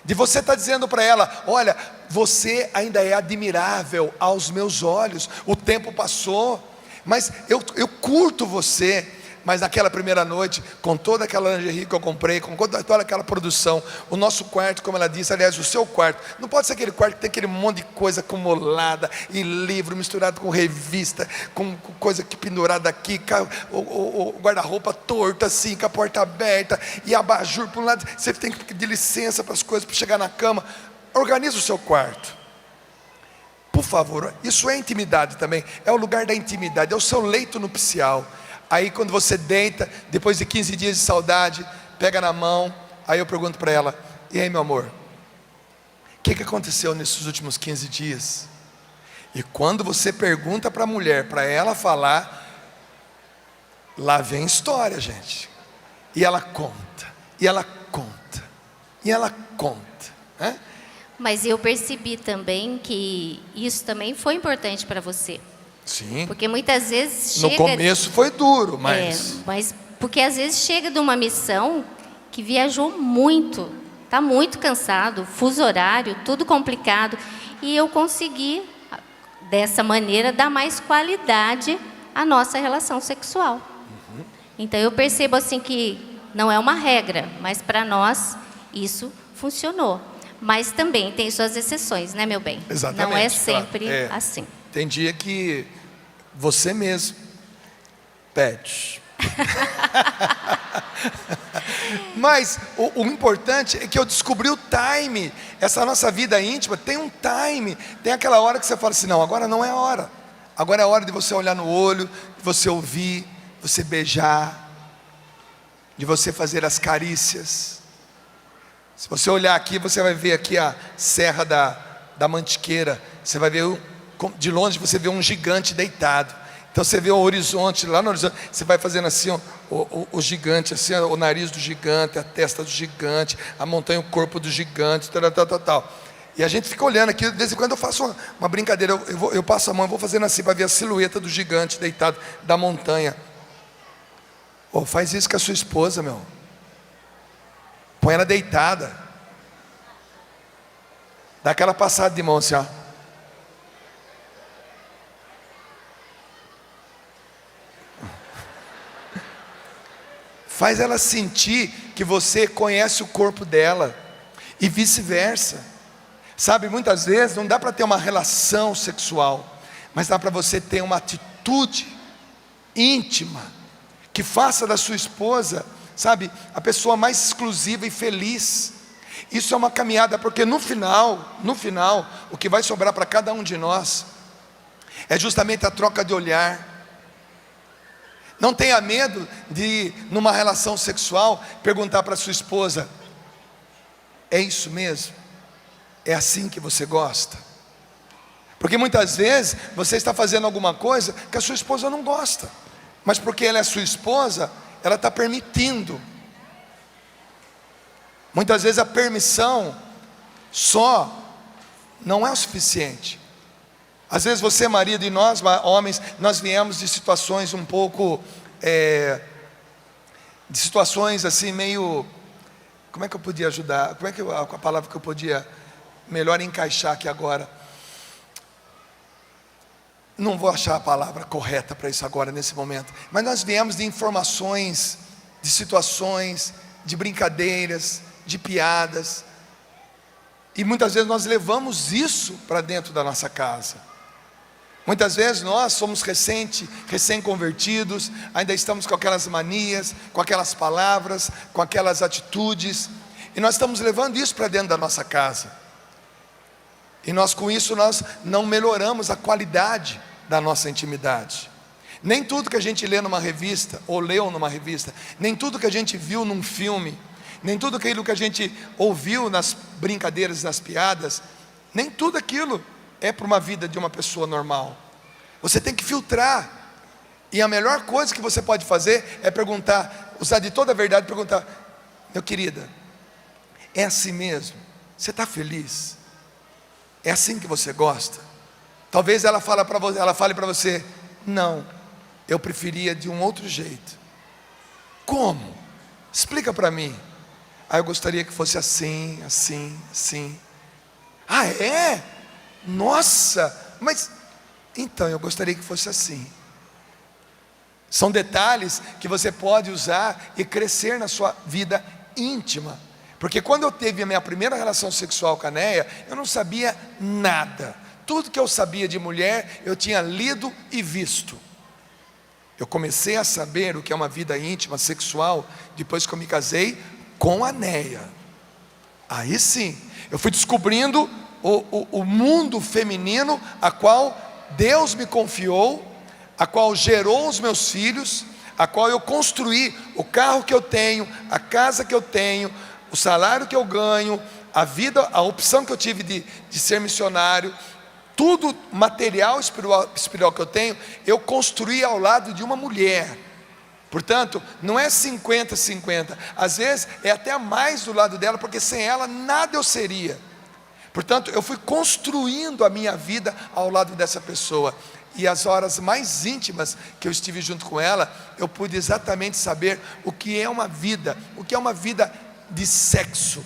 Speaker 1: De você estar dizendo para ela, olha, você ainda é admirável aos meus olhos. O tempo passou, mas eu curto você. Mas naquela primeira noite, com toda aquela lingerie que eu comprei, com toda aquela produção, o nosso quarto, como ela disse, aliás, o seu quarto, não pode ser aquele quarto que tem aquele monte de coisa acumulada, e livro misturado com revista, com coisa que pendurada aqui, o guarda-roupa torto assim, com a porta aberta, e abajur por um lado, você tem que pedir licença para as coisas, para chegar na cama. Organiza o seu quarto. Por favor, isso é intimidade também, é o lugar da intimidade, é o seu leito nupcial. Aí quando você deita, depois de 15 dias de saudade, pega na mão, aí eu pergunto para ela, e aí meu amor, o que aconteceu nesses últimos 15 dias? E quando você pergunta para a mulher, para ela falar, lá vem história, gente. E ela conta, e ela conta, e ela conta, né?
Speaker 2: Mas eu percebi também que isso também foi importante para você.
Speaker 1: Sim.
Speaker 2: Porque muitas vezes
Speaker 1: no começo foi duro,
Speaker 2: mas porque às vezes chega de uma missão que viajou muito, está muito cansado, fuso horário, tudo complicado, e eu consegui dessa maneira dar mais qualidade à nossa relação sexual. Então eu percebo assim que não é uma regra, mas para nós isso funcionou. Mas também tem suas exceções, né, meu bem?
Speaker 1: Exatamente.
Speaker 2: Não é sempre assim.
Speaker 1: Tem dia que você mesmo pede. Mas o importante é que eu descobri o time. Essa nossa vida íntima tem um time. Tem aquela hora que você fala assim, não, agora não é a hora. Agora é a hora de você olhar no olho, de você ouvir, de você beijar, de você fazer as carícias. Se você olhar aqui, você vai ver aqui a Serra da Mantiqueira. Você vai ver, de longe você vê um gigante deitado. Então você vê o horizonte, lá no horizonte, você vai fazendo assim, ó, o gigante, assim, ó, o nariz do gigante, a testa do gigante, a montanha, o corpo do gigante, tal. E a gente fica olhando aqui, de vez em quando eu faço uma brincadeira, eu passo a mão, vou fazendo assim, para ver a silhueta do gigante deitado, da montanha. Faz isso com a sua esposa, meu. Põe ela deitada. Dá aquela passada de mão assim, ó. Faz ela sentir que você conhece o corpo dela. E vice-versa. Sabe, muitas vezes não dá para ter uma relação sexual, mas dá para você ter uma atitude íntima, que faça da sua esposa, sabe, a pessoa mais exclusiva e feliz. Isso é uma caminhada, porque no final, o que vai sobrar para cada um de nós, é justamente a troca de olhar. Não tenha medo de, numa relação sexual, perguntar para sua esposa, é isso mesmo? É assim que você gosta? Porque muitas vezes, você está fazendo alguma coisa que a sua esposa não gosta, mas porque ela é sua esposa, ela está permitindo. Muitas vezes a permissão só não é o suficiente. Às vezes você, marido, e nós, homens, nós viemos de situações um pouco, de situações assim meio, como é que eu podia ajudar? Como é que a palavra que eu podia melhor encaixar aqui agora? Não vou achar a palavra correta para isso agora, nesse momento. Mas nós viemos de informações, de situações, de brincadeiras, de piadas. E muitas vezes nós levamos isso para dentro da nossa casa. Muitas vezes nós somos recém-convertidos, ainda estamos com aquelas manias, com aquelas palavras, com aquelas atitudes. E nós estamos levando isso para dentro da nossa casa. E nós com isso nós não melhoramos a qualidade da nossa intimidade. Nem tudo que a gente lê numa revista, ou leu numa revista, nem tudo que a gente viu num filme, nem tudo aquilo que a gente ouviu nas brincadeiras, nas piadas, nem tudo aquilo é para uma vida de uma pessoa normal. Você tem que filtrar. E a melhor coisa que você pode fazer é perguntar, usar de toda a verdade, perguntar: meu querida, é assim mesmo? Você está feliz? É assim que você gosta? Talvez ela fale para você: não, eu preferia de um outro jeito. Como? Explica para mim. Eu gostaria que fosse assim, assim, assim. Ah, é? Nossa, mas então eu gostaria que fosse assim. São detalhes que você pode usar e crescer na sua vida íntima. Porque quando eu tive a minha primeira relação sexual com a Neia, eu não sabia nada. Tudo que eu sabia de mulher, eu tinha lido e visto. Eu comecei a saber o que é uma vida íntima, sexual, depois que eu me casei com a Neia. Aí sim, eu fui descobrindo o mundo feminino, a qual Deus me confiou, a qual gerou os meus filhos, a qual eu construí o carro que eu tenho, a casa que eu tenho, o salário que eu ganho, a vida, a opção que eu tive de ser missionário, tudo material espiritual que eu tenho, eu construí ao lado de uma mulher. Portanto, não é 50-50, às vezes é até mais do lado dela, porque sem ela nada eu seria. Portanto, eu fui construindo a minha vida ao lado dessa pessoa. E as horas mais íntimas que eu estive junto com ela, eu pude exatamente saber o que é uma vida, o que é uma vida de sexo,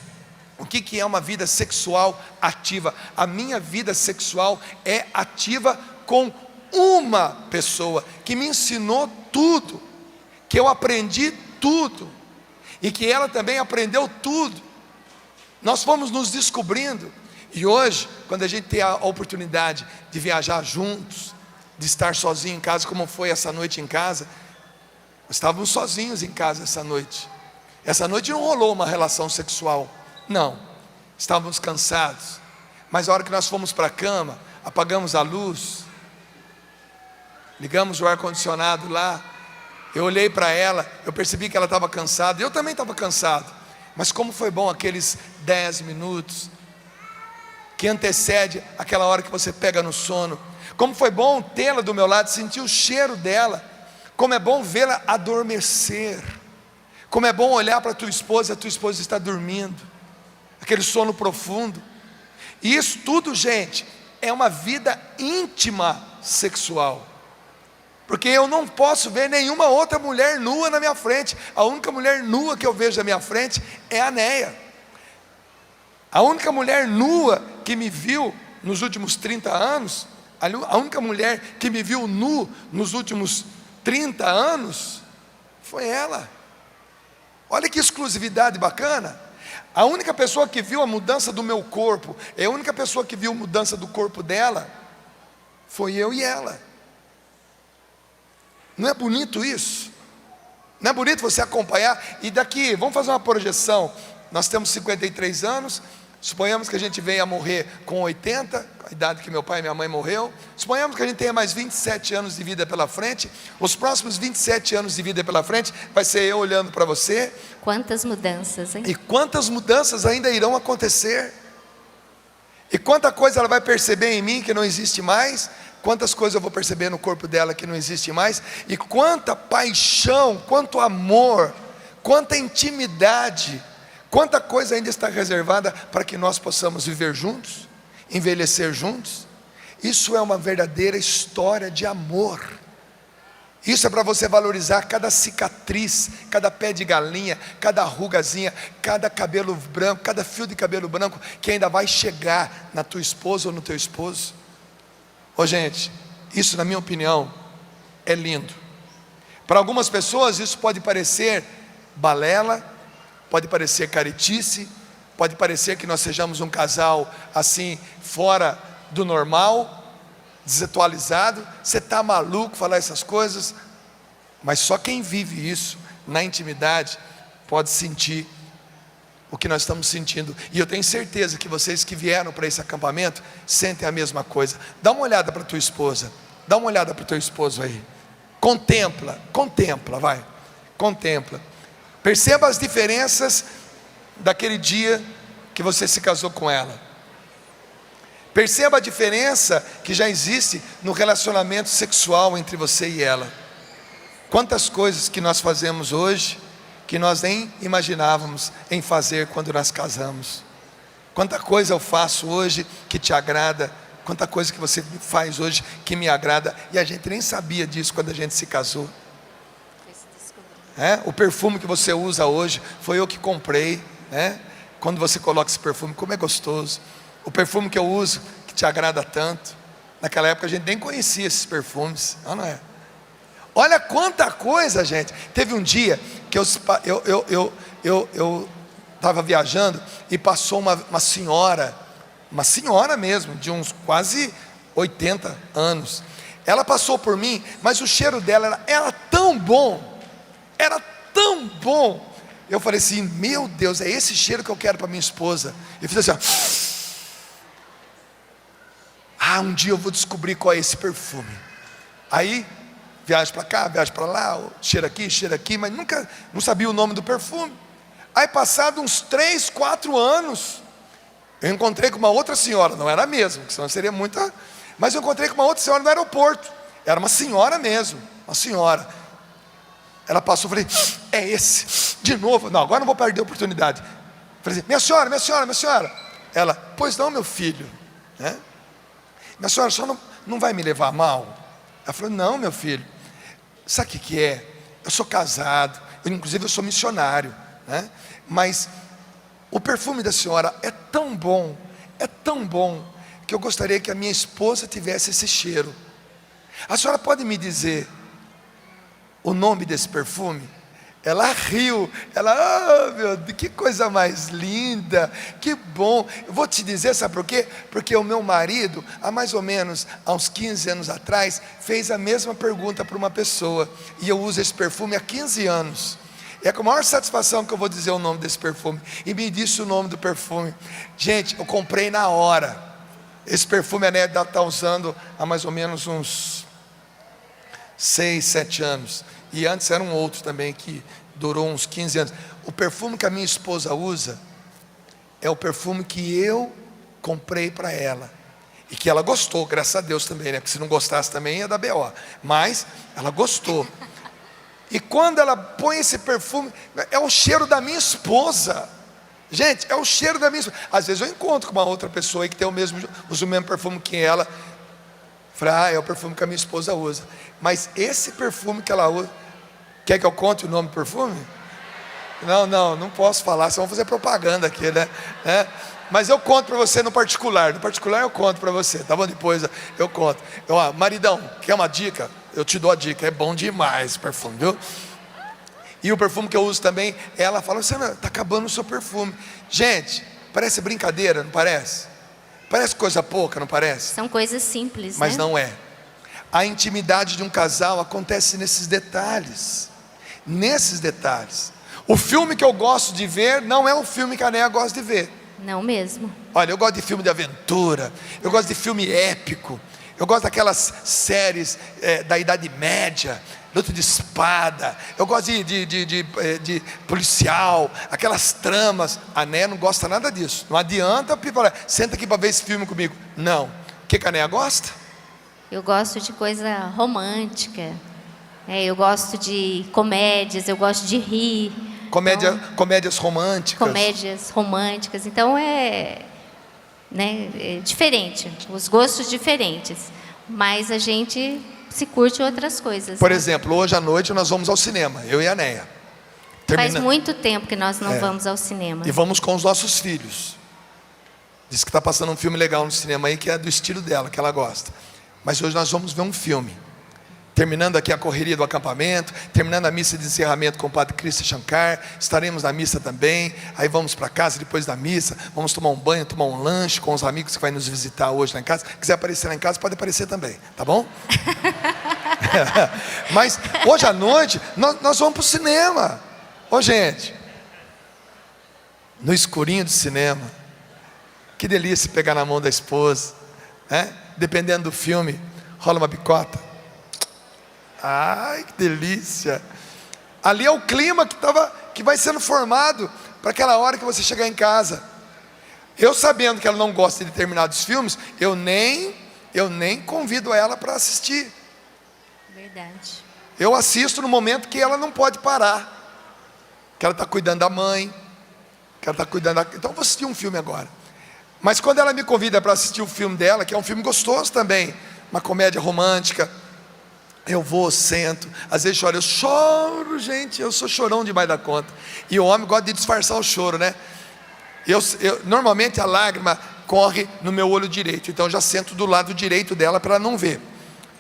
Speaker 1: o que é uma vida sexual ativa. A minha vida sexual é ativa com uma pessoa que me ensinou tudo, que eu aprendi tudo, e que ela também aprendeu tudo. Nós fomos nos descobrindo. E hoje, quando a gente tem a oportunidade de viajar juntos, de estar sozinho em casa, como foi essa noite em casa, nós estávamos sozinhos em casa essa noite. Essa noite não rolou uma relação sexual, não, estávamos cansados. Mas a hora que nós fomos para a cama, apagamos a luz, ligamos o ar-condicionado lá, eu olhei para ela, eu percebi que ela estava cansada, eu também estava cansado. Mas como foi bom aqueles 10 minutos que antecede aquela hora que você pega no sono. Como foi bom tê-la do meu lado, sentir o cheiro dela. Como é bom vê-la adormecer. Como é bom olhar para a tua esposa está dormindo, aquele sono profundo. E isso tudo, gente, é uma vida íntima sexual. Porque eu não posso ver nenhuma outra mulher nua na minha frente. A única mulher nua que eu vejo na minha frente é a Neia. A única mulher nua que me viu nos últimos 30 anos, a única mulher que me viu nu nos últimos 30 anos, foi ela. Olha que exclusividade bacana. A única pessoa que viu a mudança do meu corpo, a única pessoa que viu a mudança do corpo dela, foi eu e ela. Não é bonito isso? Não é bonito você acompanhar? E daqui, vamos fazer uma projeção. Nós temos 53 anos, suponhamos que a gente venha a morrer com 80, a idade que meu pai e minha mãe morreu. Suponhamos que a gente tenha mais 27 anos de vida pela frente. Os próximos 27 anos de vida pela frente vai ser eu olhando para você.
Speaker 2: Quantas mudanças, hein?
Speaker 1: E quantas mudanças ainda irão acontecer. E quanta coisa ela vai perceber em mim que não existe mais. Quantas coisas eu vou perceber no corpo dela que não existe mais. E quanta paixão, quanto amor, quanta intimidade, Quanta coisa ainda está reservada para que nós possamos viver juntos, envelhecer juntos. Isso é uma verdadeira história de amor. Isso é para você valorizar cada cicatriz, cada pé de galinha, cada rugazinha, cada cabelo branco, cada fio de cabelo branco que ainda vai chegar na tua esposa ou no teu esposo. Ô gente, isso na minha opinião é lindo. Para algumas pessoas isso pode parecer balela, pode parecer caretice, pode parecer que nós sejamos um casal assim, fora do normal, desatualizado. Você está maluco falar essas coisas? Mas só quem vive isso na intimidade pode sentir o que nós estamos sentindo. E eu tenho certeza que vocês que vieram para esse acampamento sentem a mesma coisa. Dá uma olhada para tua esposa, dá uma olhada para o teu esposo aí. Contempla, vai, contempla. Perceba as diferenças daquele dia que você se casou com ela. Perceba a diferença que já existe no relacionamento sexual entre você e ela. Quantas coisas que nós fazemos hoje que nós nem imaginávamos em fazer quando nós casamos. Quanta coisa eu faço hoje que te agrada, quanta coisa que você faz hoje que me agrada, e a gente nem sabia disso quando a gente se casou. O perfume que você usa hoje foi eu que comprei, quando você coloca esse perfume, como é gostoso. O perfume que eu uso, que te agrada tanto. Naquela época a gente nem conhecia esses perfumes, não é? Olha quanta coisa, gente. Teve um dia que eu estava viajando e passou uma senhora mesmo, de uns quase 80 anos. Ela passou por mim, mas o cheiro dela era tão bom, eu falei assim, meu Deus, é esse cheiro que eu quero para minha esposa. Eu fiz assim, um dia eu vou descobrir qual é esse perfume. Aí, viagem para cá, viagem para lá, cheiro aqui, mas nunca, não sabia o nome do perfume. Aí passado uns 3, 4 anos, eu encontrei com uma outra senhora, não era a mesma, porque senão seria muita, mas eu encontrei com uma outra senhora no aeroporto, era uma senhora mesmo, uma senhora. Ela passou, eu falei, é esse, de novo, não, agora não vou perder a oportunidade. Falei assim, minha senhora. Ela, pois não, meu filho, minha senhora, só não vai me levar a mal? Ela falou, não, meu filho, sabe o que é? Eu sou casado, inclusive eu sou missionário, mas o perfume da senhora é tão bom, que eu gostaria que a minha esposa tivesse esse cheiro. A senhora pode me dizer o nome desse perfume? Ela riu, meu Deus, que coisa mais linda, que bom. Eu vou te dizer, sabe por quê? Porque o meu marido, há mais ou menos, há uns 15 anos atrás, fez a mesma pergunta para uma pessoa, e eu uso esse perfume há 15 anos. É com a maior satisfação que eu vou dizer o nome desse perfume. E me disse o nome do perfume. Gente, eu comprei na hora. Esse perfume a Nélia está usando há mais ou menos uns 6, 7 anos. E antes era um outro também que durou uns 15 anos. O perfume que a minha esposa usa é o perfume que eu comprei para ela. E que ela gostou, graças a Deus também, Porque se não gostasse também ia dar B.O. Mas ela gostou. E quando ela põe esse perfume, é o cheiro da minha esposa. Gente, é o cheiro da minha esposa. Às vezes eu encontro com uma outra pessoa aí que tem usa o mesmo perfume que ela. Falei, é o perfume que a minha esposa usa. Mas esse perfume que ela usa, quer que eu conte o nome do perfume? Não posso falar, senão vão fazer propaganda aqui, Mas eu conto para você no particular eu conto para você, tá bom? Depois eu conto. Maridão, quer uma dica? Eu te dou a dica, é bom demais esse perfume, viu? E o perfume que eu uso também, ela fala, você está acabando o seu perfume. Gente, parece brincadeira, não parece? Parece coisa pouca, não parece?
Speaker 2: São coisas simples,
Speaker 1: mas não é. A intimidade de um casal acontece nesses detalhes. O filme que eu gosto de ver não é o filme que a Néia gosta de ver.
Speaker 2: Não mesmo.
Speaker 1: Olha, eu gosto de filme de aventura, eu gosto de filme épico, eu gosto daquelas séries da Idade Média, luta de espada, eu gosto de policial, aquelas tramas. A Néia não gosta nada disso. Não adianta falar, senta aqui para ver esse filme comigo. Não. O que a Néia gosta?
Speaker 2: Eu gosto de coisa romântica, eu gosto de comédias, eu gosto de rir.
Speaker 1: Comédias românticas.
Speaker 2: Comédias românticas. Então é diferente, os gostos diferentes. Mas a gente se curte outras coisas.
Speaker 1: Por
Speaker 2: né?
Speaker 1: exemplo, hoje à noite nós vamos ao cinema, eu e a Neia.
Speaker 2: Faz muito tempo que nós não vamos ao cinema.
Speaker 1: E vamos com os nossos filhos. Diz que está passando um filme legal no cinema aí, que é do estilo dela, que ela gosta. Mas hoje nós vamos ver um filme. Terminando aqui a correria do acampamento, terminando a missa de encerramento com o Padre Cristian Shankar, estaremos na missa também, aí vamos para casa depois da missa, vamos tomar um banho, tomar um lanche com os amigos que vai nos visitar hoje lá em casa. Se quiser aparecer lá em casa, pode aparecer também, tá bom? Mas hoje à noite, nós vamos para o cinema. Ô gente, no escurinho do cinema, que delícia pegar na mão da esposa, né? Dependendo do filme, rola uma bicota. Ai, que delícia. Ali é o clima que vai sendo formado para aquela hora que você chegar em casa. Eu sabendo que ela não gosta de determinados filmes, eu nem convido ela para assistir.
Speaker 2: Verdade.
Speaker 1: Eu assisto no momento que ela não pode parar, que ela está cuidando da mãe, que ela está cuidando então eu vou assistir um filme agora. Mas quando ela me convida para assistir o filme dela, que é um filme gostoso também, uma comédia romântica, eu vou, sento, às vezes choro, eu choro, gente, eu sou chorão demais da conta. E o homem gosta de disfarçar o choro, né? Normalmente a lágrima corre no meu olho direito, então eu já sento do lado direito dela para ela não ver,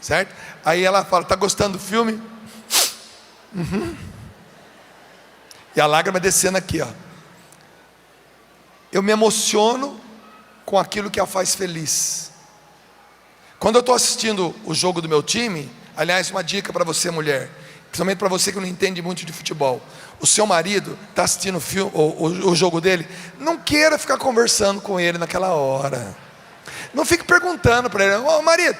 Speaker 1: certo? Aí ela fala, está gostando do filme? Uhum. E a lágrima descendo aqui, ó. Eu me emociono com aquilo que a faz feliz. Quando eu estou assistindo o jogo do meu time, aliás, uma dica para você, mulher, principalmente para você que não entende muito de futebol, o seu marido está assistindo o jogo dele, não queira ficar conversando com ele naquela hora. Não fique perguntando para ele, marido,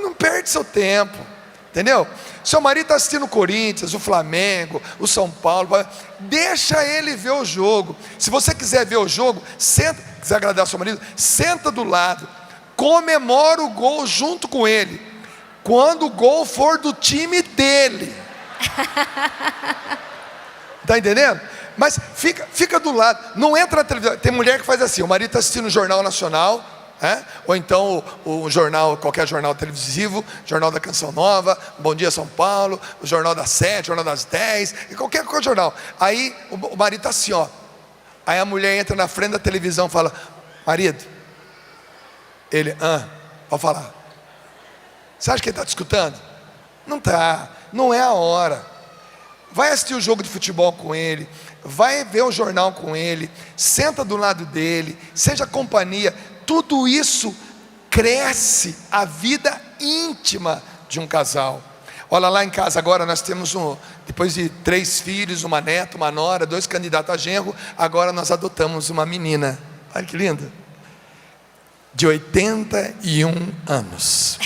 Speaker 1: não perde seu tempo, entendeu? Seu marido está assistindo o Corinthians, o Flamengo, o São Paulo, deixa ele ver o jogo. Se você quiser ver o jogo, senta, quiser agradar seu marido, senta do lado, comemora o gol junto com ele, quando o gol for do time dele. Está entendendo? Mas fica do lado, não entra na televisão. Tem mulher que faz assim, o marido está assistindo o Jornal Nacional, ou então o jornal, qualquer jornal televisivo, Jornal da Canção Nova, Bom Dia São Paulo, o Jornal das 7, Jornal das 10, e qualquer jornal. Aí o marido está assim, ó. Aí a mulher entra na frente da televisão e fala, marido, ele, pode falar. Você acha que ele está te escutando? Não está, não é a hora. Vai assistir o jogo de futebol com ele, vai ver o jornal com ele, senta do lado dele, seja companhia. Tudo isso cresce a vida íntima de um casal. Olha, lá em casa agora nós temos depois de 3 filhos, uma neta, uma nora, 2 candidatos a genro, agora nós adotamos uma menina. Olha que linda, de 81 anos.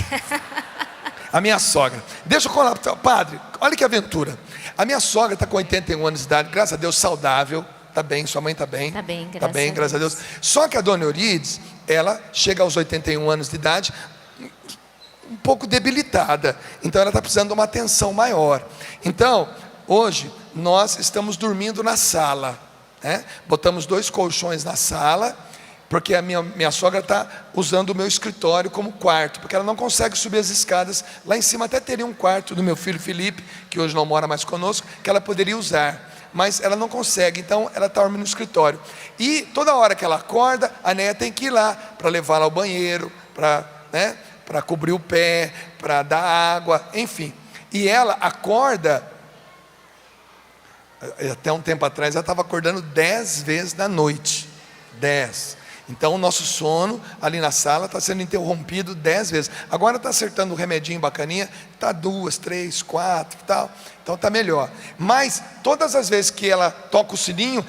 Speaker 1: A minha sogra, deixa eu contar, padre, olha que aventura. A minha sogra está com 81 anos de idade, graças a Deus, saudável, está bem, sua mãe está bem.
Speaker 2: Está bem,
Speaker 1: graças a Deus. Só que a dona Eurides, ela chega aos 81 anos de idade, um pouco debilitada, então ela está precisando de uma atenção maior. Então, hoje, nós estamos dormindo na sala, né? Botamos 2 colchões na sala, porque a minha sogra está usando o meu escritório como quarto, porque ela não consegue subir as escadas. Lá em cima até teria um quarto do meu filho Felipe, que hoje não mora mais conosco, que ela poderia usar, mas ela não consegue, então ela está dormindo no escritório. E toda hora que ela acorda, a Neia tem que ir lá, para levá-la ao banheiro, para cobrir o pé, para dar água, enfim. E ela acorda, até um tempo atrás, ela estava acordando 10 vezes na noite, 10. Então o nosso sono ali na sala está sendo interrompido 10 vezes. Agora está acertando o remedinho bacaninha, está 2, 3, 4 e tal. Então está melhor. Mas todas as vezes que ela toca o sininho,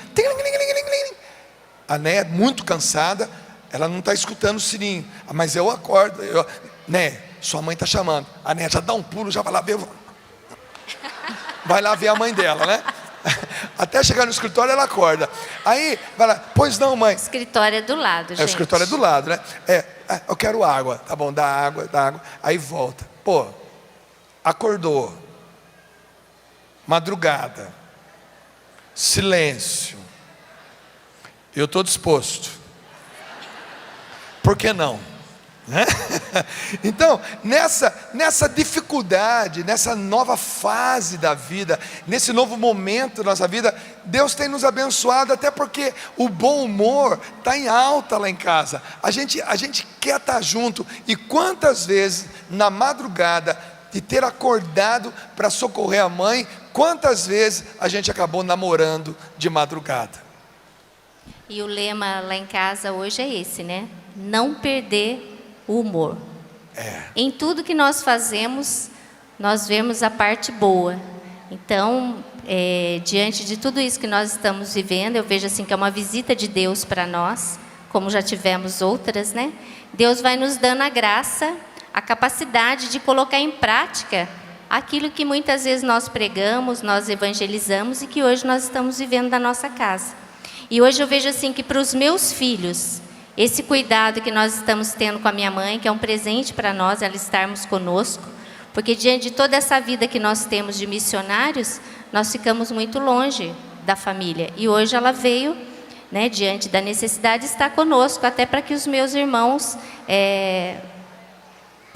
Speaker 1: a Né, muito cansada, ela não está escutando o sininho. Mas eu acordo, Né, sua mãe está chamando. A Né já dá um pulo, já vai lá ver. Vai lá ver a mãe dela, né? Até chegar no escritório ela acorda. Aí vai lá, pois não, mãe.
Speaker 2: O escritório é do lado, gente.
Speaker 1: O escritório é do lado, né? Eu quero água. Tá bom, dá água. Aí volta. Pô, acordou. Madrugada. Silêncio. Eu estou disposto. Por que não? Né? Então, nessa dificuldade, nessa nova fase da vida, nesse novo momento da nossa vida, Deus tem nos abençoado, até porque o bom humor está em alta lá em casa. A gente quer estar junto. E quantas vezes na madrugada de ter acordado para socorrer a mãe, quantas vezes a gente acabou namorando de madrugada?
Speaker 2: E o lema lá em casa hoje é esse, né? Não perder o humor. Em tudo que nós fazemos, nós vemos a parte boa. Então, diante de tudo isso que nós estamos vivendo, eu vejo assim que é uma visita de Deus para nós, como já tivemos outras, né? Deus vai nos dando a graça, a capacidade de colocar em prática aquilo que muitas vezes nós pregamos, nós evangelizamos e que hoje nós estamos vivendo na nossa casa. E hoje eu vejo assim que para os meus filhos, esse cuidado que nós estamos tendo com a minha mãe, que é um presente para nós, ela estarmos conosco, porque diante de toda essa vida que nós temos de missionários, nós ficamos muito longe da família. E hoje ela veio, né, diante da necessidade, estar conosco, até para que os meus irmãos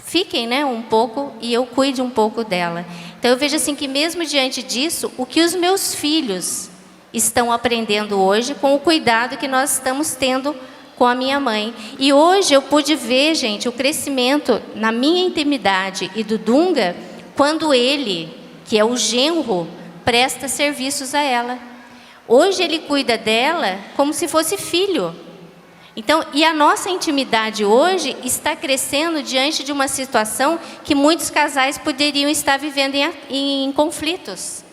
Speaker 2: fiquem, né, um pouco e eu cuide um pouco dela. Então eu vejo assim que mesmo diante disso, o que os meus filhos estão aprendendo hoje com o cuidado que nós estamos tendo com a minha mãe. E hoje eu pude ver, gente, o crescimento na minha intimidade e do Dunga, quando ele, que é o genro, presta serviços a ela. Hoje ele cuida dela como se fosse filho. Então, e a nossa intimidade hoje está crescendo diante de uma situação que muitos casais poderiam estar vivendo em conflitos.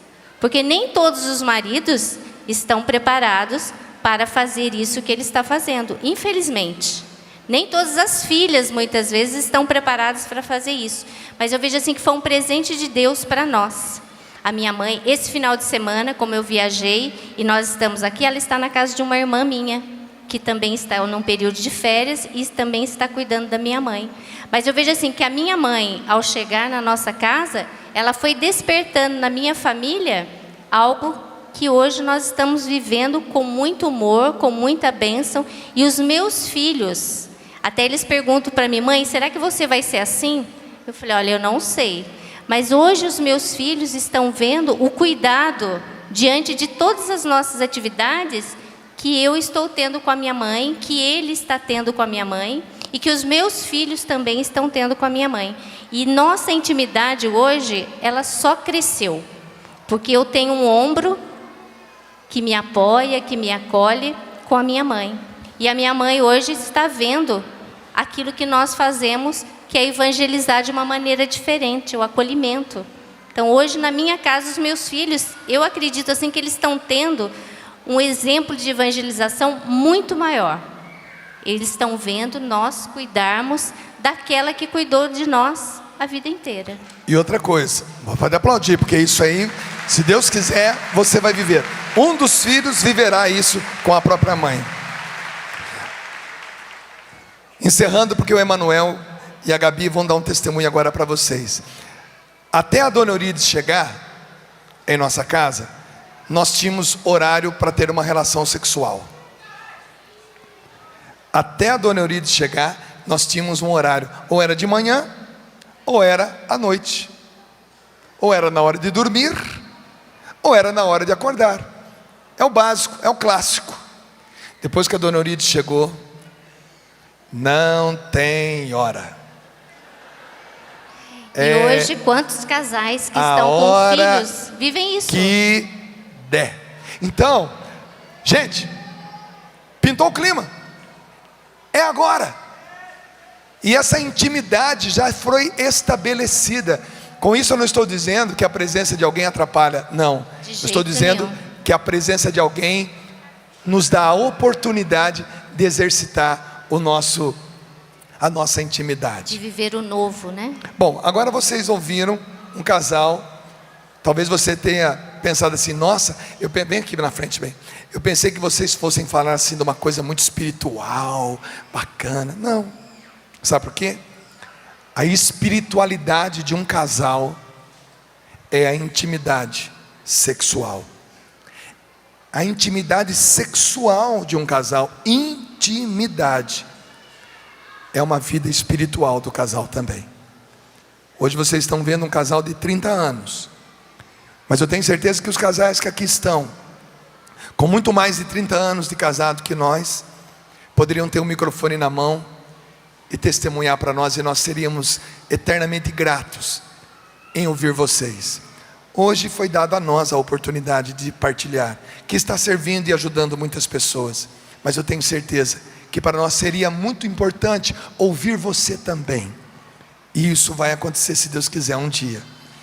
Speaker 2: Porque nem todos os maridos estão preparados para fazer isso que ele está fazendo, infelizmente. Nem todas as filhas, muitas vezes, estão preparadas para fazer isso. Mas eu vejo assim que foi um presente de Deus para nós. A minha mãe, esse final de semana, como eu viajei, e nós estamos aqui, ela está na casa de uma irmã minha, que também está num período de férias e também está cuidando da minha mãe. Mas eu vejo assim que a minha mãe, ao chegar na nossa casa, ela foi despertando na minha família algo que hoje nós estamos vivendo com muito humor, com muita bênção. E os meus filhos, até eles perguntam para mim, mãe, será que você vai ser assim? Eu falei, olha, eu não sei. Mas hoje os meus filhos estão vendo o cuidado diante de todas as nossas atividades que eu estou tendo com a minha mãe, que ele está tendo com a minha mãe e que os meus filhos também estão tendo com a minha mãe. E nossa intimidade hoje, ela só cresceu. Porque eu tenho um ombro que me apoia, que me acolhe com a minha mãe. E a minha mãe hoje está vendo aquilo que nós fazemos, que é evangelizar de uma maneira diferente, o acolhimento. Então hoje na minha casa os meus filhos, eu acredito assim que eles estão tendo um exemplo de evangelização muito maior. Eles estão vendo nós cuidarmos daquela que cuidou de nós a vida inteira.
Speaker 1: E outra coisa, pode aplaudir, porque isso aí, se Deus quiser, você vai viver. Um dos filhos viverá isso com a própria mãe. Encerrando, porque o Emanuel e a Gabi vão dar um testemunho agora para vocês. Até a Dona Eurides chegar em nossa casa, nós tínhamos horário para ter uma relação sexual. Até a Dona Eurides chegar, nós tínhamos um horário, ou era de manhã, ou era à noite, ou era na hora de dormir, ou era na hora de acordar. É o básico, é o clássico. Depois que a Dona Eurides chegou, não tem hora.
Speaker 2: E hoje quantos casais que estão com filhos vivem isso?
Speaker 1: Que der. Então, gente, pintou o clima. É agora. E essa intimidade já foi estabelecida. Com isso eu não estou dizendo que a presença de alguém atrapalha. Não. Eu estou dizendo que a presença de alguém nos dá a oportunidade de exercitar a nossa intimidade.
Speaker 2: De viver o novo, né?
Speaker 1: Bom, agora vocês ouviram um casal. Talvez você tenha pensado assim, nossa, vem aqui na frente bem. Eu pensei que vocês fossem falar assim de uma coisa muito espiritual, bacana. Não. Sabe por quê? A espiritualidade de um casal é a intimidade sexual. a intimidade sexual de um casal. Intimidade é uma vida espiritual do casal também. Hoje vocês estão vendo um casal de 30 anos, mas eu tenho certeza que os casais que aqui estão, com muito mais de 30 anos de casado que nós, poderiam ter um microfone na mão e testemunhar para nós, e nós seríamos eternamente gratos em ouvir vocês. Hoje foi dado a nós a oportunidade de partilhar, que está servindo e ajudando muitas pessoas, mas eu tenho certeza que para nós seria muito importante ouvir você também, e isso vai acontecer, se Deus quiser, um dia.